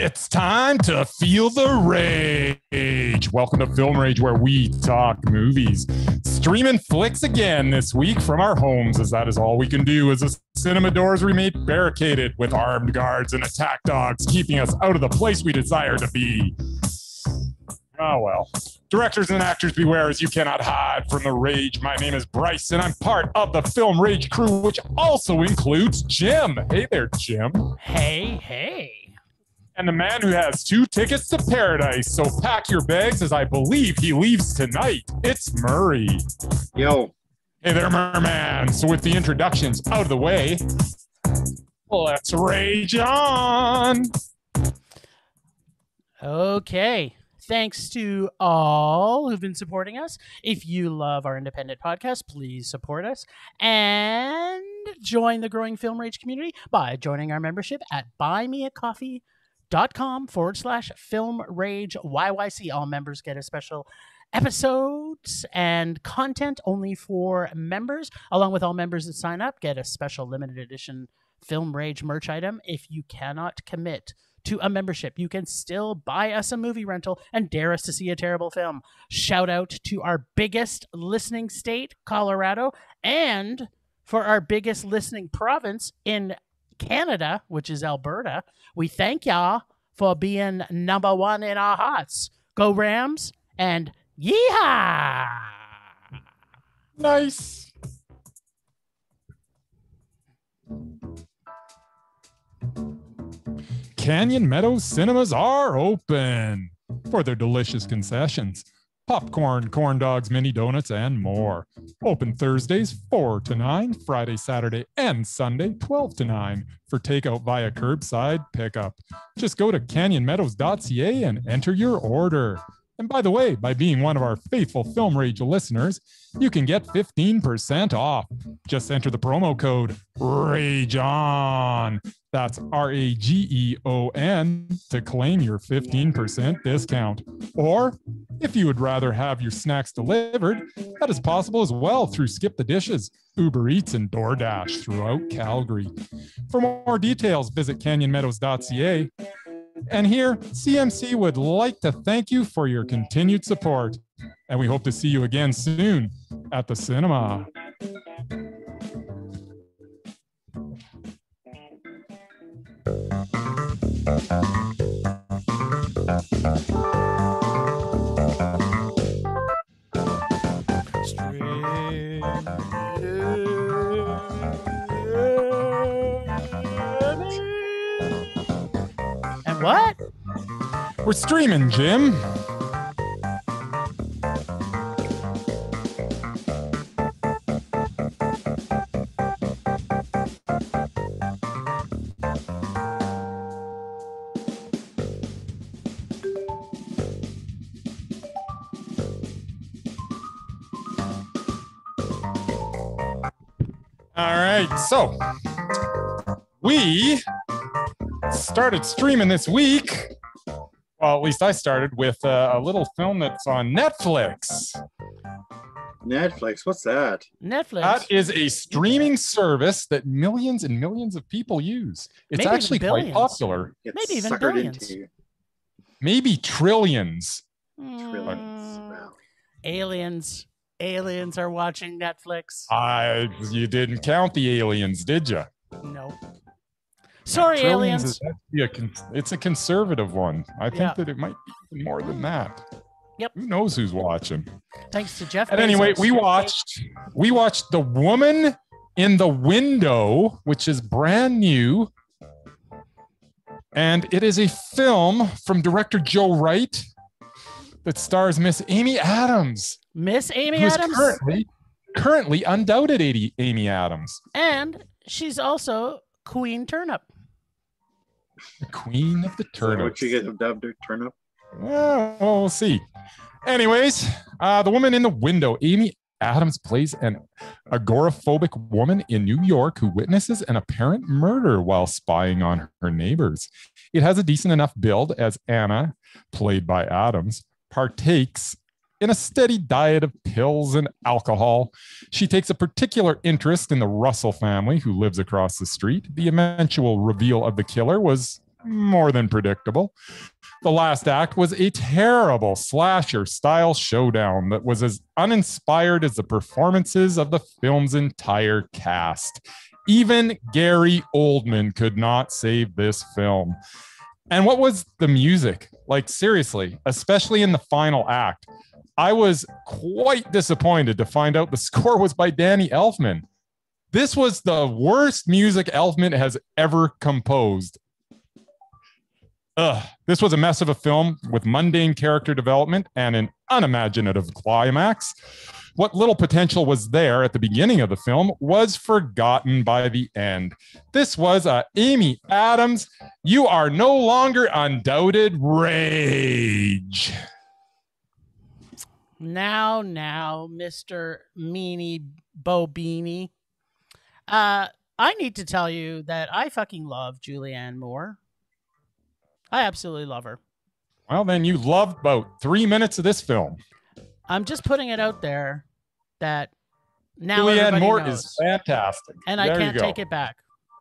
It's time to feel the rage. Welcome to Film Rage, where we talk movies. Streaming flicks again this week from our homes, as that is all we can do, as the cinema doors remain barricaded with armed guards and attack dogs, keeping us out of the place we desire to be. Oh well. Directors and actors beware, as you cannot hide from the rage. My name is Bryce, and I'm part of the Film Rage crew, which also includes Jim. Hey there, Jim. Hey. And the man who has 2 tickets to paradise. So pack your bags, as I believe he leaves tonight. It's Murray. Yo. Hey there, Merman. So with the introductions out of the way, let's rage on. Okay. Thanks to all who've been supporting us. If you love our independent podcast, please support us and join the growing Film Rage community by joining our membership at buymeacoffee.com/Film Rage YYC. All members get a special episodes and content only for members, along with all members that sign up get a special limited edition Film Rage merch item. If you cannot commit to a membership, you can still buy us a movie rental and dare us to see a terrible film. Shout out to our biggest listening state, Colorado, and for our biggest listening province in Canada, which is Alberta. We thank y'all for being number one in our hearts. Go Rams and yeehaw! Nice. Canyon Meadows cinemas are open for their delicious concessions. Popcorn, corn dogs, mini donuts, and more. Open Thursdays 4 to 9, Friday, Saturday, and Sunday 12 to 9 for takeout via curbside pickup. Just go to canyonmeadows.ca and enter your order. And by the way, by being one of our faithful Film Rage listeners, you can get 15% off. Just enter the promo code RAGEON. That's RAGEON to claim your 15% discount. Or if you would rather have your snacks delivered, that is possible as well through Skip the Dishes, Uber Eats, and DoorDash throughout Calgary. For more details, visit canyonmeadows.ca. And here, CMC would like to thank you for your continued support. And we hope to see you again soon at the cinema. And what? We're streaming, Jim. All right, so we started streaming this week. Well, at least I started with a little film that's on Netflix. Netflix? What's that? Netflix. That is a streaming service that millions and millions of people use. It's Maybe actually even quite billions. popular. Maybe even suckered billions. into Maybe trillions. trillions. Wow. Aliens are watching Netflix. You didn't count the aliens, did you? No. Sorry, Trillions aliens. is actually it's a conservative one. I think Yeah. that it might be even more than that. Yep. Who knows who's watching? Thanks to Jeff. And anyway, Bezos. we watched The Woman in the Window, which is brand new. And it is a film from director Joe Wright that stars Miss Amy Adams. Miss Amy who is Adams. currently undoubted Amy Adams. And she's also Queen Turnip. The Queen of the Turnips. What you get dubbed her turnip? Well, we'll see. Anyways, The Woman in the Window. Amy Adams plays an agoraphobic woman in New York who witnesses an apparent murder while spying on her neighbors. It has a decent enough build as Anna, played by Adams, partakes in a steady diet of pills and alcohol. She takes a particular interest in the Russell family who lives across the street. The eventual reveal of the killer was more than predictable. The last act was a terrible slasher-style showdown that was as uninspired as the performances of the film's entire cast. Even Gary Oldman could not save this film. And what was the music? Like, seriously, especially in the final act. I was quite disappointed to find out the score was by Danny Elfman. This was the worst music Elfman has ever composed. This was a mess of a film with mundane character development and an unimaginative climax. What little potential was there at the beginning of the film was forgotten by the end. This was Amy Adams, you are no longer undoubted rage. Now, Mr. Meanie Bobini. I need to tell you that I fucking love Julianne Moore. I absolutely love her. Well, then you loved about 3 minutes of this film. I'm just putting it out there that now Julianne Moore knows. is fantastic. And there I can't take it back.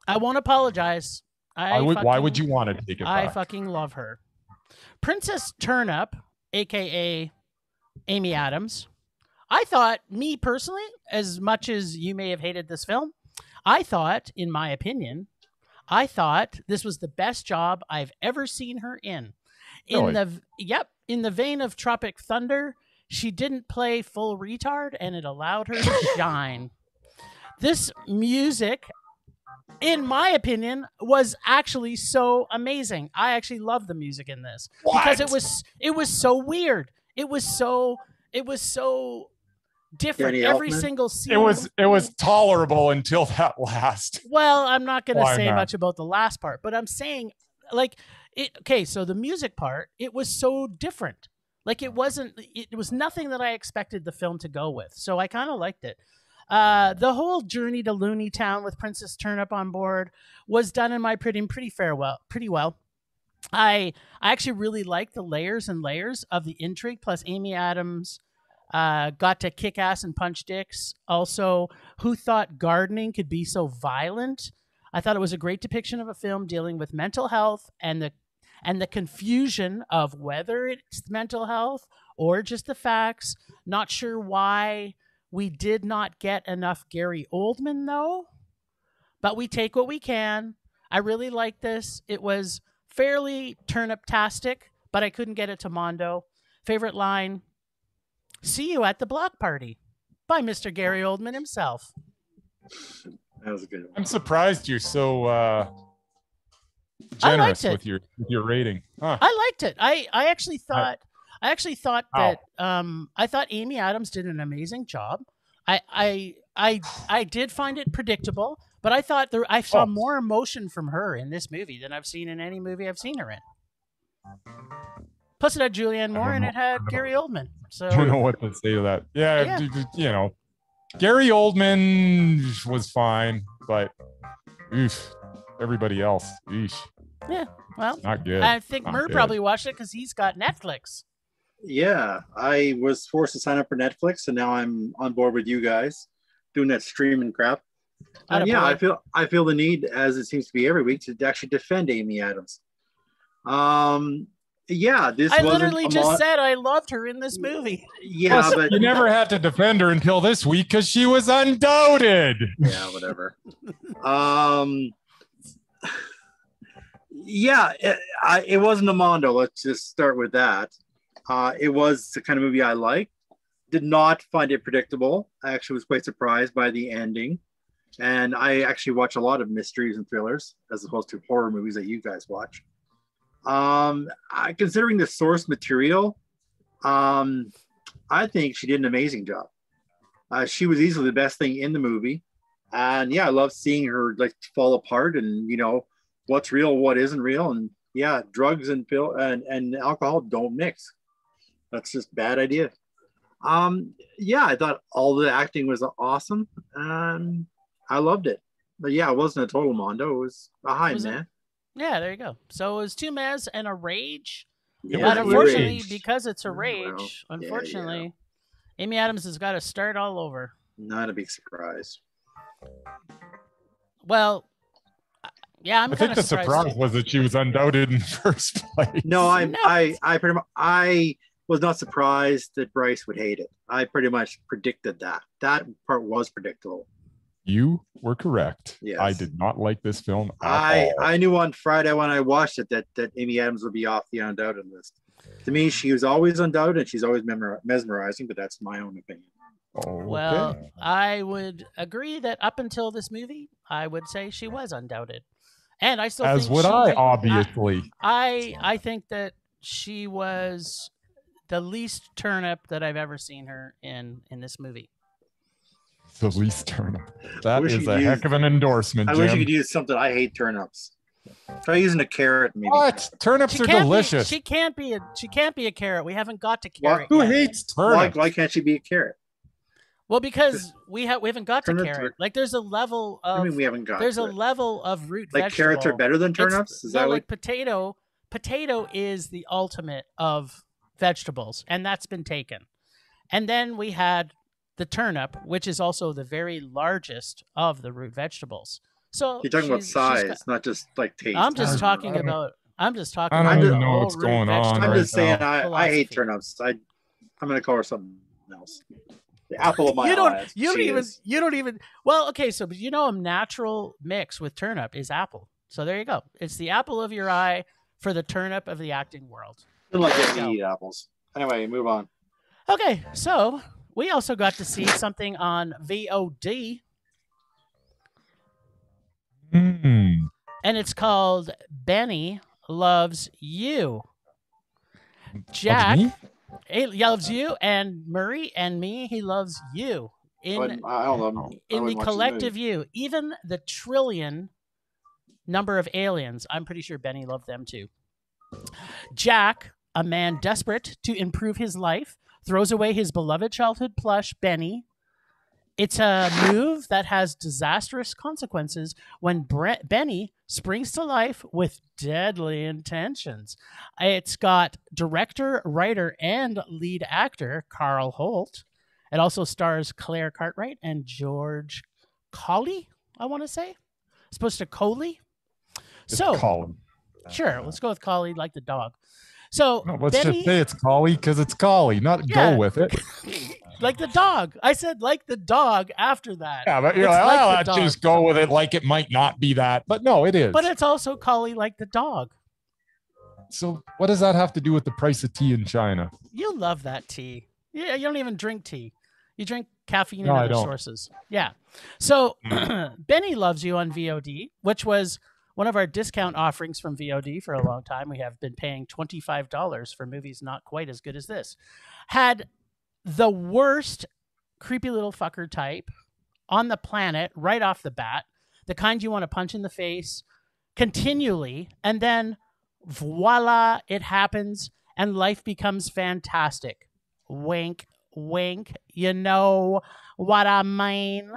I won't apologize. Why would you want to take it back? I fucking love her. Princess Turnip, a.k.a. Amy Adams. I thought, me personally, as much as you may have hated this film, I thought, in my opinion, this was the best job I've ever seen her in. In the vein of Tropic Thunder, she didn't play full retard, and it allowed her to shine. This music, in my opinion, was actually so amazing. I actually love the music in this because it was so weird. It was so different. Danny Every Elfman? single scene. It was tolerable until that last. Well, I'm not going to say not? much about the last part, but I'm saying, so the music part, it was so different. Like, it was nothing that I expected the film to go with. So I kind of liked it. The whole journey to Looney Town with Princess Turnip on board was done in my pretty well. I actually really liked the layers and layers of the intrigue, plus Amy Adams got to kick ass and punch dicks. Also, who thought gardening could be so violent? I thought it was a great depiction of a film dealing with mental health and the confusion of whether it's mental health or just the facts. Not sure why we did not get enough Gary Oldman, though, but we take what we can. I really like this. It was fairly turnip-tastic, but I couldn't get it to Mondo. Favorite line, "See you at the block party," by Mr. Gary Oldman himself. That was a good one. I'm surprised you're so generous with your rating. Huh. I liked it. I actually thought that I thought Amy Adams did an amazing job. I did find it predictable, but I thought I saw more emotion from her in this movie than I've seen in any movie I've seen her in. Plus, it had Julianne Moore and it had Gary Oldman. So I don't know what to say to that. Yeah, you know, Gary Oldman was fine, but everybody else, yeah, well, not good. I think Mur probably watched it because he's got Netflix. Yeah, I was forced to sign up for Netflix, and now I'm on board with you guys doing that streaming crap. And yeah, I feel the need, as it seems to be every week, to actually defend Amy Adams. Yeah, I literally just said I loved her in this movie. Yeah, plus, but you never had to defend her until this week because she was undoubted. Yeah, whatever. Yeah, it wasn't a Mondo. Let's just start with that. It was the kind of movie I liked. Did not find it predictable. I actually was quite surprised by the ending. And I actually watch a lot of mysteries and thrillers as opposed to horror movies that you guys watch. Considering the source material, I think she did an amazing job. She was easily the best thing in the movie. And yeah, I love seeing her like fall apart and, you know, what's real, what isn't real. And yeah, drugs and and alcohol don't mix. That's just a bad idea. Yeah, I thought all the acting was awesome. I loved it. But yeah, it wasn't a total Mondo. It was a high man. Yeah, there you go. So it was two Mez and a rage. Yeah, but unfortunately, rage. because it's a rage, unfortunately, Amy Adams has got to start all over. Not a big surprise. Well, Yeah, I'm I kind think of the surprise was that she was undoubted in the first place. No, No. I pretty much I was not surprised that Bryce would hate it. I pretty much predicted that. That part was predictable. You were correct. Yes. I did not like this film at all. I knew on Friday when I watched it that Amy Adams would be off the undoubted list. To me, she was always undoubted and she's always mesmerizing, but that's my own opinion. Okay. Well, I would agree that up until this movie, I would say she was undoubted. And I still as think would she, I, obviously. I think that she was the least turnip that I've ever seen her in this movie. The least turnip. That wish is you a could heck use- of an endorsement, I Jim. wish you could use something. I hate turnips. Try using a carrot, maybe. What? Turnips are delicious. She can't be a carrot. We haven't got to What? carrot. Who yet. hates Why, turnips? why can't she be a carrot? Well, because we haven't got to Turnips carrot. are- Like there's a level I of mean, we haven't got there's to a it. level of root Like vegetable. carrots are better than It's- turnips? Is no, that like what? potato? Potato is the ultimate of vegetables, and that's been taken. And then we had the turnip, which is also the very largest of the root vegetables. So You're talking about she's size, not just like taste. I'm just I talking don't- about. I'm just talking I don't about even the know whole what's root going on vegetable I'm right just saying, now. I hate philosophy. turnips. I'm going to call her something else. The apple of my you don't. eye. You don't She even. is. You don't even. Well, okay. So, but you know, a natural mix with turnip is apple. So there you go. It's the apple of your eye for the turnip of the acting world. Didn't like There getting you to eat apples. Anyway, move on. Okay, so we also got to see something on VOD, Hmm. and it's called Benny Loves You. Jack Me? he loves you, and Murray and me, he loves you. I don't know. In the collective you, even the trillion number of aliens, I'm pretty sure Benny loved them too. Jack, a man desperate to improve his life, throws away his beloved childhood plush, Benny. It's a move that has disastrous consequences when Benny springs to life with deadly intentions. It's got director, writer, and lead actor Carl Holt. It also stars Claire Cartwright and George Colley, I want to say. Supposed to Coley? So, Collie. sure, let's go with Collie like the dog. So, No, let's Benny, just say it's Collie because it's Collie, not Yeah. go with it. like the dog. I said like the dog after that. Yeah, but you're It's like, like well, the let's dog. just go with it like it might not be that. But no, it is. But it's also Collie like the dog. So what does that have to do with the price of tea in China? You love that tea. Yeah, you don't even drink tea. You drink caffeine No, and I other don't. sources. Yeah. So Benny Loves You on VOD, which was one of our discount offerings from VOD for a long time. We have been paying $25 for movies not quite as good as this. Had the worst creepy little fucker type on the planet right off the bat, the kind you want to punch in the face continually, and then voila, it happens and life becomes fantastic. Wink, wink. You know what I mean?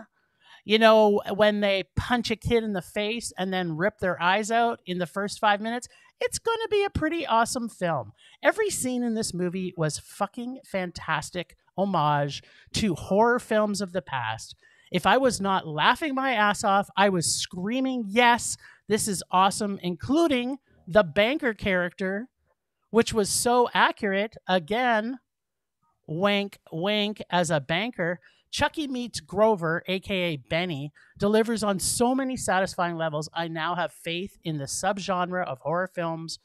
You know, when they punch a kid in the face and then rip their eyes out in the first 5 minutes, it's going to be a pretty awesome film. Every scene in this movie was fucking fantastic homage to horror films of the past. If I was not laughing my ass off, I was screaming, yes, this is awesome, including the banker character, which was so accurate. Again, wink, wink, as a banker. Chucky Meets Grover, aka Benny, delivers on so many satisfying levels. I now have faith in the subgenre of horror films,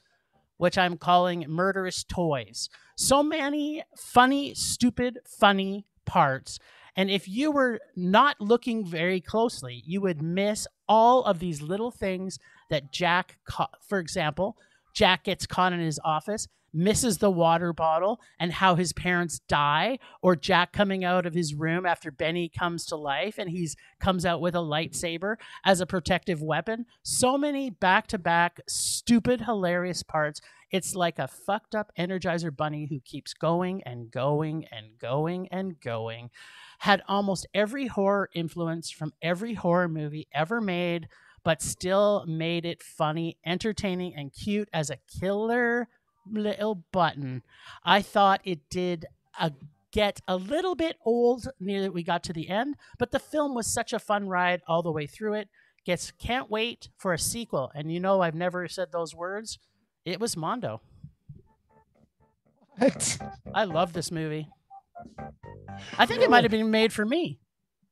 which I'm calling murderous toys. So many funny, stupid, funny parts. And if you were not looking very closely, you would miss all of these little things that Jack, for example, Jack gets caught in his office, misses the water bottle, and how his parents die, or Jack coming out of his room after Benny comes to life and he's comes out with a lightsaber as a protective weapon. So many back-to-back stupid, hilarious parts. It's like a fucked up Energizer bunny who keeps going and going and going and going. Had almost every horror influence from every horror movie ever made, but still made it funny, entertaining, and cute as a killer little button. I thought it did get a little bit old near that we got to the end, but the film was such a fun ride all the way through it. can't wait for a sequel. And you know I've never said those words. It was Mondo. What? I love this movie. I think it might have been made for me.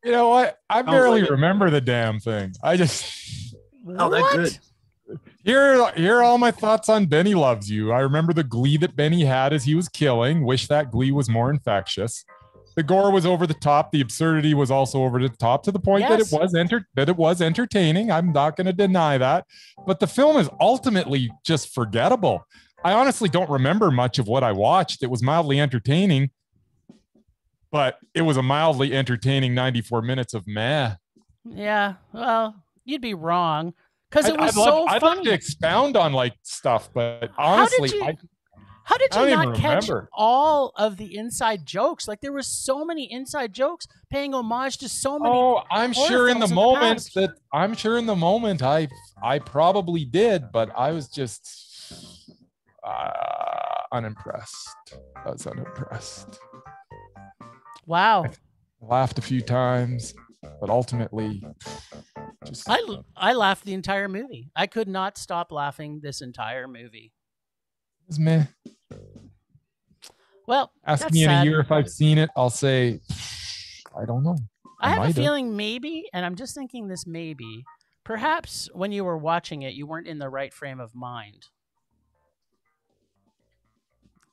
You know what? I barely like it. remember the damn thing. I just Oh, that's good. here are all my thoughts on Benny Loves You. I remember the glee that Benny had as he was killing. Wish that glee was more infectious. The gore was over the top. The absurdity was also over the top, to the point Yes. that it was entertaining. I'm not going to deny that. But the film is ultimately just forgettable. I honestly don't remember much of what I watched. It was mildly entertaining, but it was a mildly entertaining 94 minutes of meh. Yeah, well, you'd be wrong because it was I'd love to funny. expound on like stuff, but honestly, How did I you don't not even catch remember. all of the inside jokes? Like there were so many inside jokes paying homage to so many. Oh, I'm horror sure in the films moment I probably did, but I was just unimpressed. I was unimpressed. Wow. Laughed a few times, but ultimately just I laughed the entire movie. I could not stop laughing this entire movie. it was meh. Well, Ask that's me in sad. a year if I've seen it. I'll say I don't know. I have a might have. feeling maybe, and I'm just thinking this maybe, perhaps when you were watching it, you weren't in the right frame of mind.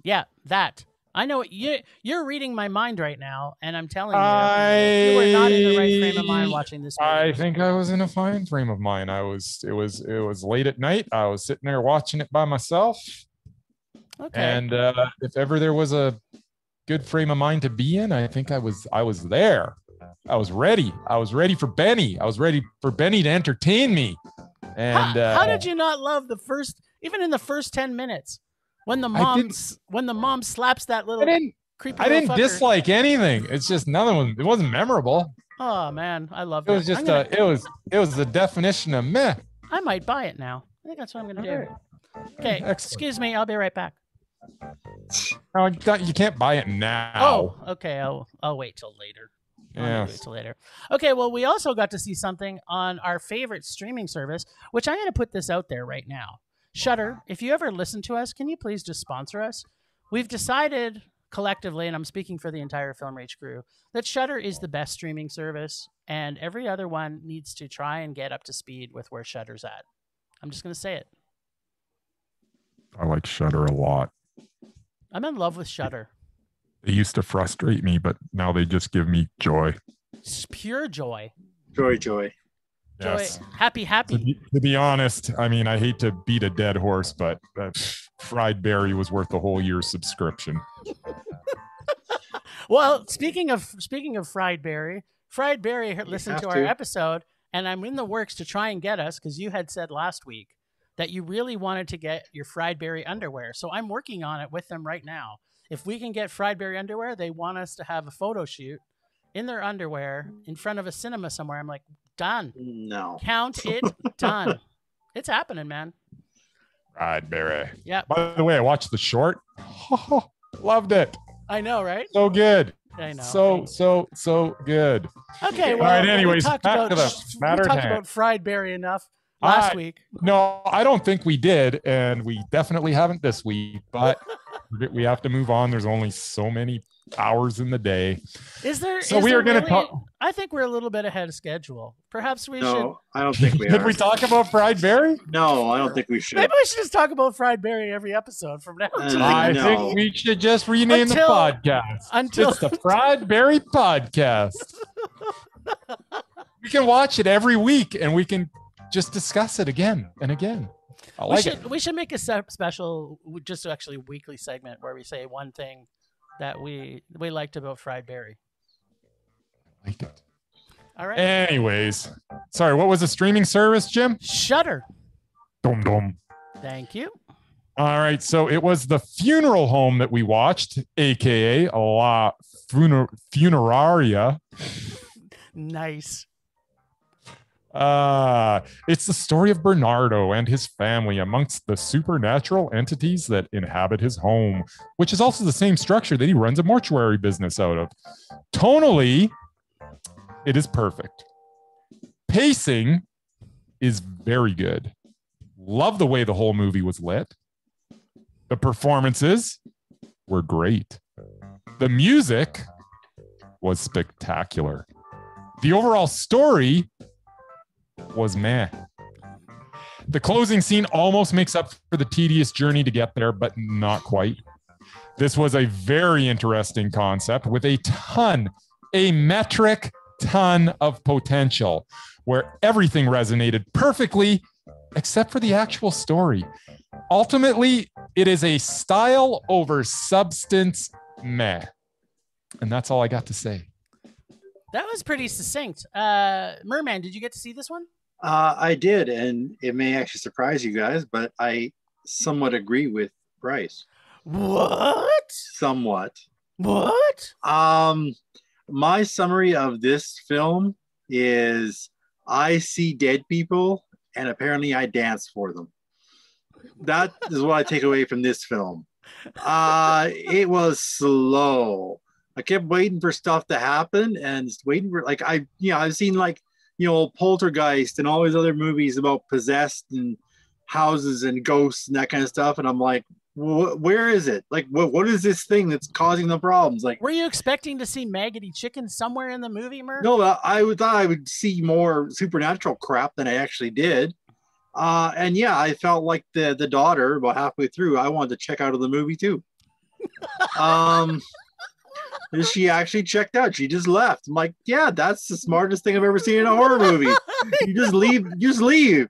Yeah, that. I know you're reading my mind right now, and I'm telling you, you were not in the right frame of mind watching this movie. I think I was in a fine frame of mind. It was late at night. I was sitting there watching it by myself. Okay. And if ever there was a good frame of mind to be in, I think I was there. I was ready. I was ready for Benny. I was ready for Benny to entertain me. And how did you not love even in the first 10 minutes when the mom slaps that little creepy I didn't little fucker? dislike anything. It's just it wasn't memorable. Oh man, I love It was just it was the definition of meh. I might buy it now. I think that's what I'm going to do. Right. Okay, Excellent. excuse me. I'll be right back. No, you can't buy it now. Oh, okay. I'll wait till later. Yeah. Wait till later. Okay, well, we also got to see something on our favorite streaming service, which I'm going to put this out there right now. Shudder, if you ever listen to us, can you please just sponsor us? We've decided collectively, and I'm speaking for the entire Film Rage crew, that Shudder is the best streaming service, and every other one needs to try and get up to speed with where Shudder's at. I'm just going to say it. I like Shudder a lot. I'm in love with Shudder. They used to frustrate me, but now they just give me joy. It's pure joy. Joy. Yes. Joy. Happy. To be honest, I mean, I hate to beat a dead horse, but Fried Berry was worth the whole year's subscription. Well, speaking of Fried Berry listened to our episode, and I'm in the works to try and get us, because you had said last week that you really wanted to get your Fried Berry underwear. So I'm working on it with them right now. If we can get Fried Berry underwear, they want us to have a photo shoot in their underwear in front of a cinema somewhere. I'm like, done. No. Count it done. It's happening, man. Fried Berry. Yeah. By the way, I watched the short. Loved it. I know, right? So good. I know. So good. Okay. Well, all right. Anyways, we talked back to the matter at hand. about Fried Berry enough last week. No, I don't think we did, and we definitely haven't this week. But we have to move on. There's only so many hours in the day. Is there? So we are going to talk. I think we're a little bit ahead of schedule. Perhaps we should. No, I don't think we are. Did we talk about Fried Berry? No, I don't think we should. Maybe we should just talk about Fried Berry every episode from now on. I No. think we should just rename the podcast. It's the Fried Berry Podcast. We can watch it every week, and we can just discuss it again and again. I like it. We should make a special, just actually weekly segment where we say one thing that we liked about Fried Berry. I like it. All right. Anyways, sorry, what was the streaming service, Jim? Shudder. Dum. Thank you. All right, so it was The Funeral Home that we watched, aka La Funeraria. Nice. It's the story of Bernardo and his family amongst the supernatural entities that inhabit his home, which is also the same structure that he runs a mortuary business out of. Tonally, it is perfect. Pacing, is very good. Love the way the whole movie was lit. The performances were great. The music was spectacular. The overall story was meh. The closing scene almost makes up for the tedious journey to get there, but not quite. This was a very interesting concept with a metric ton of potential, where everything resonated perfectly except for the actual story. Ultimately, it is a style over substance meh. And that's all I got to say. That was pretty succinct. Merman, did you get to see this one? I did, and it may actually surprise you guys, but I somewhat agree with Bryce. What? Somewhat. What? My summary of this film is I see dead people and apparently I dance for them. That is what I take away from this film. It was slow. I kept waiting for stuff to happen and waiting for I've seen Poltergeist and all these other movies about possessed and houses and ghosts and that kind of stuff, and I'm like, where is it? Like, what is this thing that's causing the problems? Like, were you expecting to see Maggoty Chicken somewhere in the movie, Mur? No, I thought I would see more supernatural crap than I actually did. And yeah, I felt like the daughter about halfway through, I wanted to check out of the movie too. She actually checked out. She just left. I'm like, yeah, that's the smartest thing I've ever seen in a horror movie. You just leave. You just leave.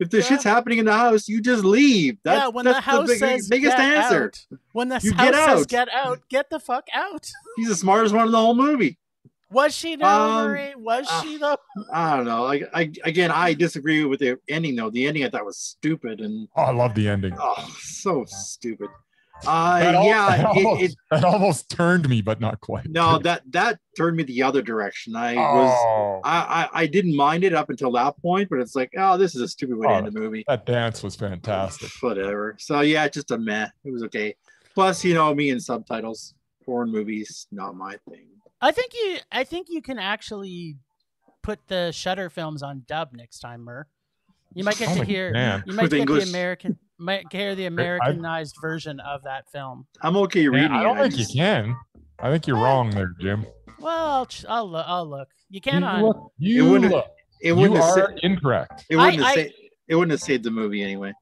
If the shit's happening in the house, you just leave. When the house says biggest answer. Out. When the house says get out, get the fuck out. She's the smartest one in the whole movie. Was she though, Marie? Was she though? I don't know. I disagree with the ending though. The ending I thought was stupid and I love the ending. Oh, so stupid. It almost turned me, but not quite. No, that turned me the other direction. I didn't mind it up until that point, but it's like, oh, this is a stupid way to end the movie. That dance was fantastic. Whatever. So yeah, just a meh. It was okay. Plus, me and subtitles, foreign movies, not my thing. I think you can actually put the Shudder films on dub next time, Mur. You might get to hear. You might get English. Might hear the Americanized version of that film. I'm okay reading. I don't think you can. I think you're wrong there, Jim. Well, I'll look. You can You are incorrect. It wouldn't have saved the movie anyway.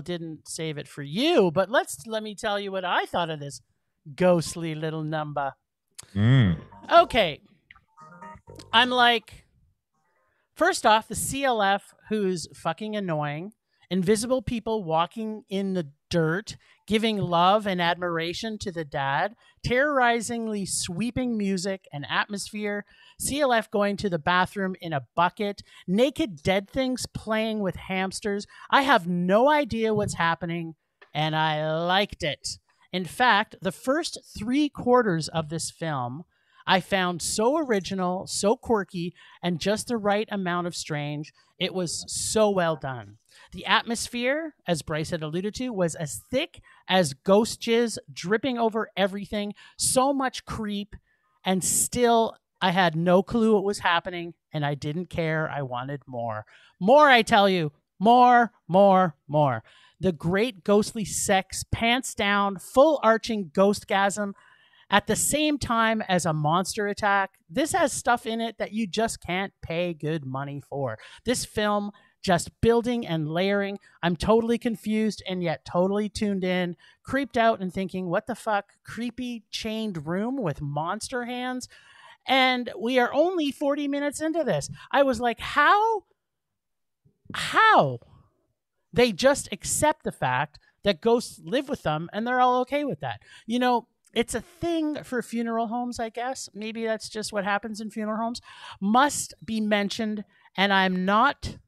Didn't save it for you, but let me tell you what I thought of this ghostly little number. Okay. I'm like, first off, the CLF, who's fucking annoying, invisible people walking in the dirt, giving love and admiration to the dad, terrorizingly sweeping music and atmosphere, CLF going to the bathroom in a bucket, naked dead things playing with hamsters. I have no idea what's happening, and I liked it. In fact, the first 3/4 of this film I found so original, so quirky, and just the right amount of strange. It was so well done. The atmosphere, as Bryce had alluded to, was as thick as ghost jizz dripping over everything. So much creep, and still I had no clue what was happening, and I didn't care. I wanted more. More, I tell you. More, more, more. The great ghostly sex, pants down, full arching ghostgasm, at the same time as a monster attack. This has stuff in it that you just can't pay good money for. This film, just building and layering. I'm totally confused and yet totally tuned in, creeped out and thinking, what the fuck? Creepy chained room with monster hands? And we are only 40 minutes into this. I was like, how? They just accept the fact that ghosts live with them and they're all okay with that. It's a thing for funeral homes, I guess. Maybe that's just what happens in funeral homes. Must be mentioned, and I'm not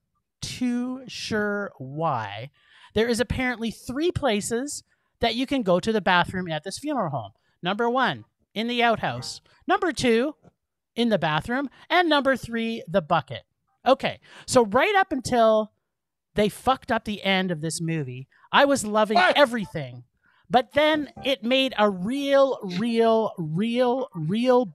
too sure why. There is apparently 3 places that you can go to the bathroom at this funeral home. Number 1, in the outhouse. Number 2, in the bathroom. And number 3, the bucket. Okay, so right up until they fucked up the end of this movie, I was loving everything. But then it made a real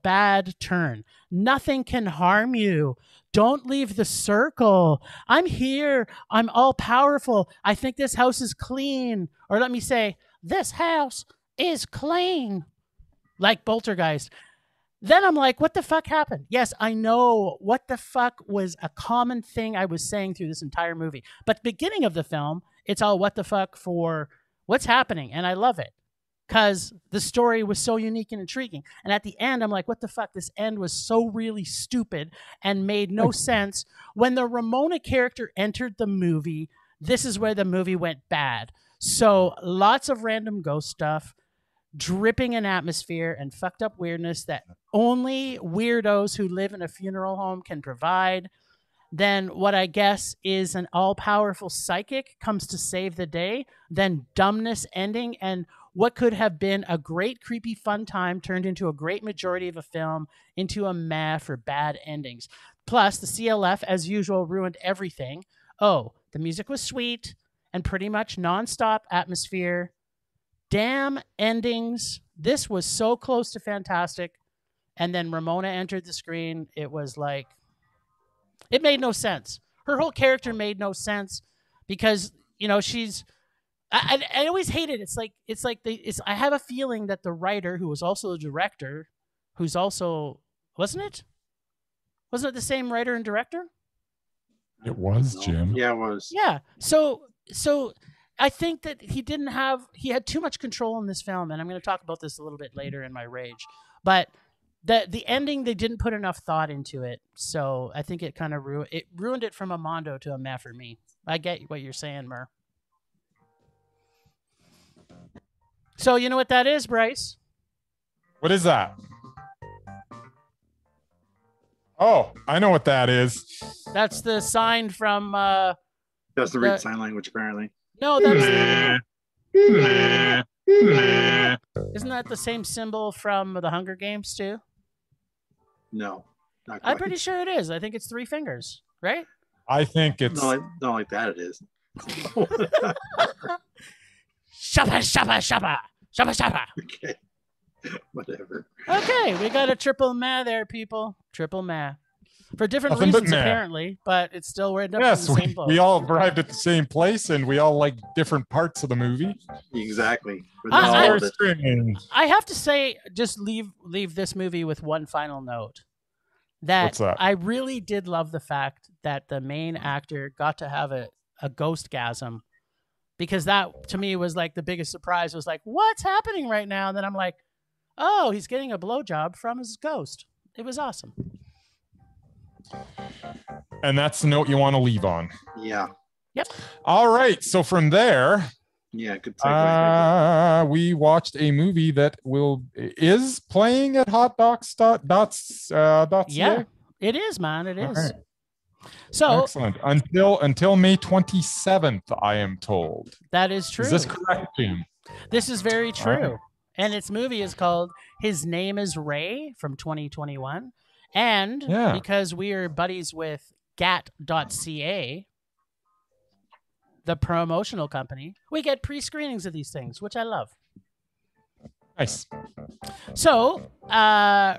bad turn. Nothing can harm you. Don't leave the circle. I'm here. I'm all powerful. I think this house is clean. Or let me say, this house is clean. Like Poltergeist. Then I'm like, what the fuck happened? Yes, I know what the fuck was a common thing I was saying through this entire movie. But beginning of the film, it's all what the fuck for what's happening. And I love it because the story was so unique and intriguing. And at the end, I'm like, what the fuck? This end was so really stupid and made no sense. When the Ramona character entered the movie, this is where the movie went bad. So lots of random ghost stuff, dripping in atmosphere and fucked up weirdness that only weirdos who live in a funeral home can provide. Then what I guess is an all-powerful psychic comes to save the day. Then dumbness ending, and what could have been a great creepy fun time turned into a great majority of a film into a meh for bad endings. Plus, the CLF, as usual, ruined everything. Oh, the music was sweet and pretty much non-stop atmosphere. Damn endings. This was so close to fantastic. And then Ramona entered the screen. It was like, it made no sense. Her whole character made no sense because, you know, she's, I always hate it. I have a feeling that the writer, who was also the director, who's also, wasn't it the same writer and director? It was, Jim. Yeah, it was. Yeah. So I think that he had too much control in this film, and I'm going to talk about this a little bit later in my rage. But the ending, they didn't put enough thought into it, so I think it kind of ruined it from a mondo to a meh for me. I get what you're saying, Mur. So you know what that is, Bryce? What is that? Oh, I know what that is. That's the sign from... That's the read sign language, apparently. No, that's... Isn't that the same symbol from the Hunger Games, too? No, not quite. I'm pretty sure it is. I think it's 3 fingers, right? I think it's... Not like that it is. Shabba, shabba, shabba. Shabba, shabba. Okay. Whatever. Okay, we got a triple meh there, people. Triple meh. For different Nothing but reasons, meh. apparently, but it's still we're in the Yes, same boat. we all arrived at the same place, and we all like different parts of the movie. Exactly. I Strange. I have to say, just leave this movie with one final note. What's that? I really did love the fact that the main actor got to have a ghost-gasm, because that, to me, was like the biggest surprise. It was like, what's happening right now? And then I'm like, oh, he's getting a blowjob from his ghost. It was awesome. And that's the note you want to leave on. Yeah. Yep. All right. So from there, yeah, good segue. We watched a movie that is playing at HotDocs.ca. Yeah, it is, man. It is. Right. So excellent. Until May 27th, I am told. That is true. Is this correct, Jim? This is very true. Right. And its movie is called His Name is Ray from 2021. And because we are buddies with gat.ca, the promotional company, we get pre-screenings of these things, which I love. Nice. So,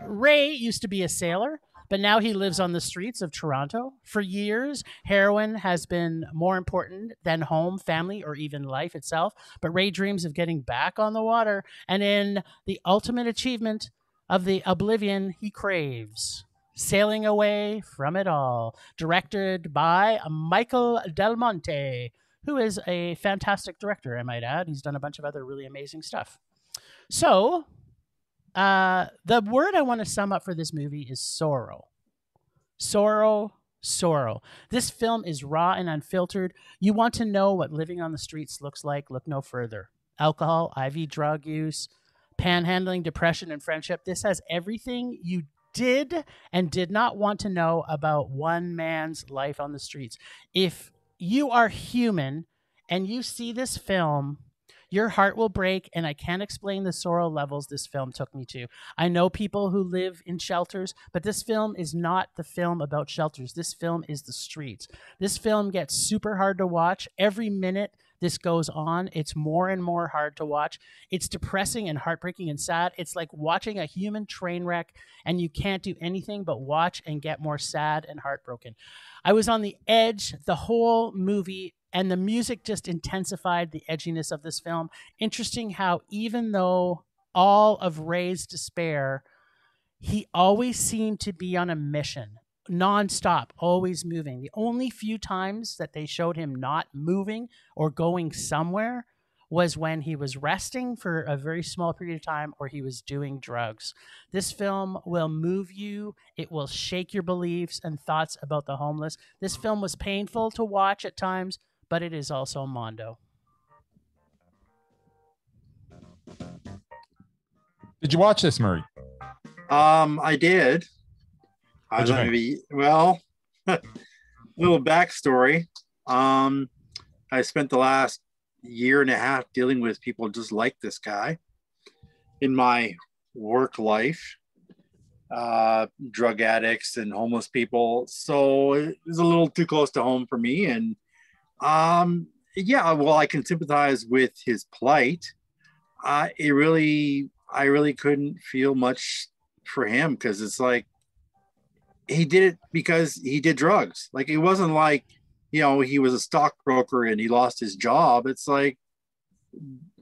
Ray used to be a sailor, but now he lives on the streets of Toronto. For years, heroin has been more important than home, family, or even life itself. But Ray dreams of getting back on the water, and in the ultimate achievement of the oblivion he craves, sailing away from it all. Directed by Michael Del Monte, who is a fantastic director, I might add. He's done a bunch of other really amazing stuff. So, the word I want to sum up for this movie is sorrow. Sorrow. This film is raw and unfiltered. You want to know what living on the streets looks like? Look no further. Alcohol, IV drug use, panhandling, depression, and friendship. This has everything you did and did not want to know about one man's life on the streets. If you are human and you see this film, your heart will break, and I can't explain the sorrow levels this film took me to. I know people who live in shelters, but this film is not the film about shelters. This film is the streets. This film gets super hard to watch. Every minute this goes on, it's more and more hard to watch. It's depressing and heartbreaking and sad. It's like watching a human train wreck, and you can't do anything but watch and get more sad and heartbroken. I was on the edge the whole movie, and the music just intensified the edginess of this film. Interesting how, even though all of Ray's despair, he always seemed to be on a mission, nonstop, always moving. The only few times that they showed him not moving or going somewhere was when he was resting for a very small period of time or he was doing drugs. This film will move you. It will shake your beliefs and thoughts about the homeless. This film was painful to watch at times, but it is also Mondo. Did you watch this, Murray? I did. Well, little backstory. I spent the last year and a half dealing with people just like this guy in my work life, drug addicts and homeless people. So it was a little too close to home for me. And yeah, well, I can sympathize with his plight. I really couldn't feel much for him, because it's like he did it because he did drugs. Like, it wasn't like, you know, he was a stockbroker and he lost his job. It's like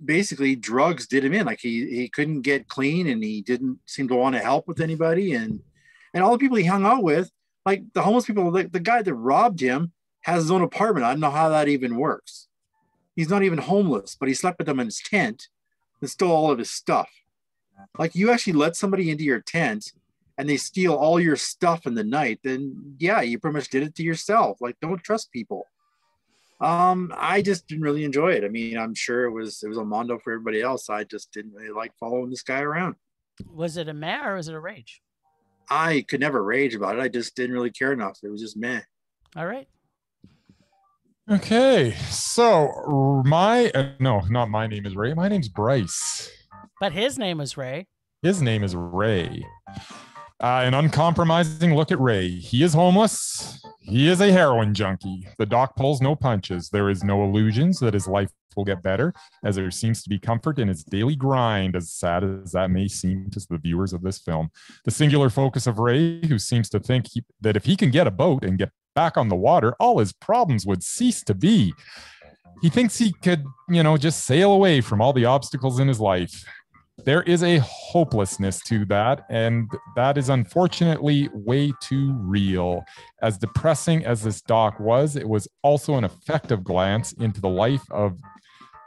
basically drugs did him in. Like, he couldn't get clean, and he didn't seem to want to help with anybody. And all the people he hung out with, like the homeless people, like the guy that robbed him has his own apartment. I don't know how that even works. He's not even homeless, but he slept with them in his tent and stole all of his stuff. Like, you actually let somebody into your tent and they steal all your stuff in the night, then yeah, you pretty much did it to yourself. Like, don't trust people. I just didn't really enjoy it. I mean, I'm sure it was a Mondo for everybody else. I just didn't really like following this guy around. Was it a meh or was it a rage? I could never rage about it. I just didn't really care enough. It was just meh. All right. Okay, so not my name is Ray. My name's Bryce. But his name is Ray. His name is Ray. An uncompromising look at Ray. He is homeless. He is a heroin junkie. The doc pulls no punches. There is no illusions that his life will get better, as there seems to be comfort in his daily grind, as sad as that may seem to the viewers of this film. The singular focus of Ray, who seems to think that if he can get a boat and get back on the water, all his problems would cease to be. He thinks he could, just sail away from all the obstacles in his life. There is a hopelessness to that, and that is unfortunately way too real. As depressing as this doc was, it was also an effective glance into the life of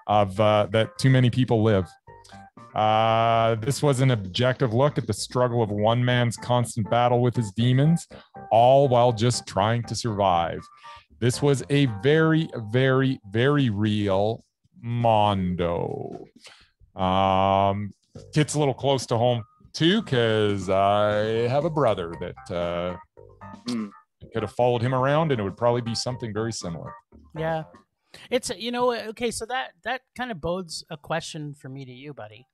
that too many people live. This was an objective look at the struggle of one man's constant battle with his demons, all while just trying to survive. This was a very, very, very real Mondo. It's a little close to home too, because I have a brother that could have followed him around, and it would probably be something very similar. Yeah. It's, okay, so that kind of bodes a question for me to you, buddy.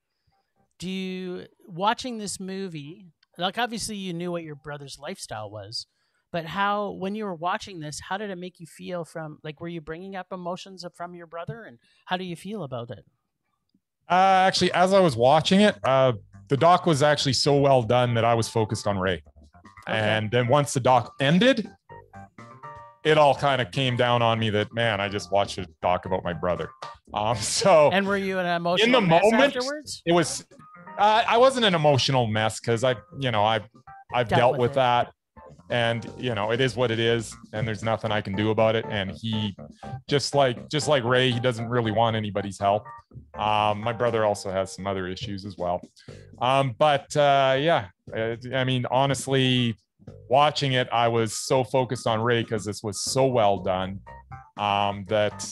Watching this movie, like, obviously you knew what your brother's lifestyle was, but when you were watching this, how did it make you feel were you bringing up emotions from your brother, and how do you feel about it? Actually, as I was watching it, the doc was actually so well done that I was focused on Ray. Okay. And then once the doc ended, it all kind of came down on me that, man, I just watched a doc about my brother. And were you an emotional mess afterwards? It was. I wasn't an emotional mess, because I've dealt with that. And it is what it is, and there's nothing I can do about it. And he, just like Ray, he doesn't really want anybody's help. My brother also has some other issues as well. Yeah, I mean, honestly, watching it, I was so focused on Ray because this was so well done that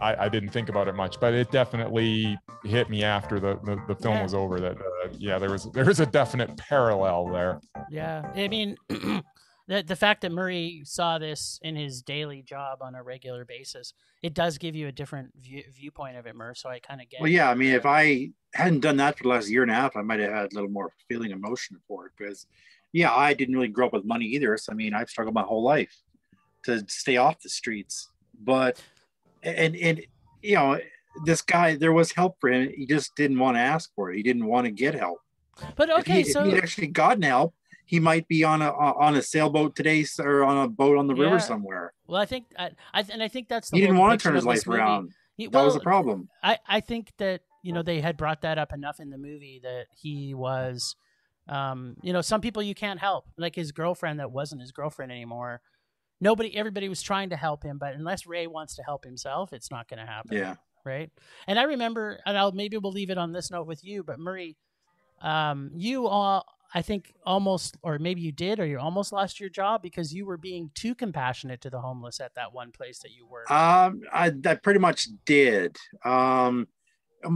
I didn't think about it much. But it definitely hit me after the film was over that there was a definite parallel there. Yeah, I mean. The fact that Murray saw this in his daily job on a regular basis, it does give you a different viewpoint of it, Murray. So I kind of get. Well, yeah, I mean, if I hadn't done that for the last year and a half, I might have had a little more feeling emotion for it, because, yeah, I didn't really grow up with money either. So I mean, I've struggled my whole life to stay off the streets, but and you know, this guy, there was help for him. He just didn't want to ask for it. He didn't want to get help. But okay, if he had actually gotten help, he might be on a sailboat today or on a boat on the river somewhere. Well, I think I think that's the he whole didn't want to turn depiction his of this life movie. around. Well, that was a problem. I think that, you know, they had brought that up enough in the movie that he was, you know, some people you can't help, like his girlfriend that wasn't his girlfriend anymore. Everybody was trying to help him, but unless Ray wants to help himself, it's not going to happen. Yeah. Right. And I remember, and maybe we'll leave it on this note with you, but Murray, you all, I think almost, or maybe you did, or you almost lost your job because you were being too compassionate to the homeless at that one place that you worked. I pretty much did.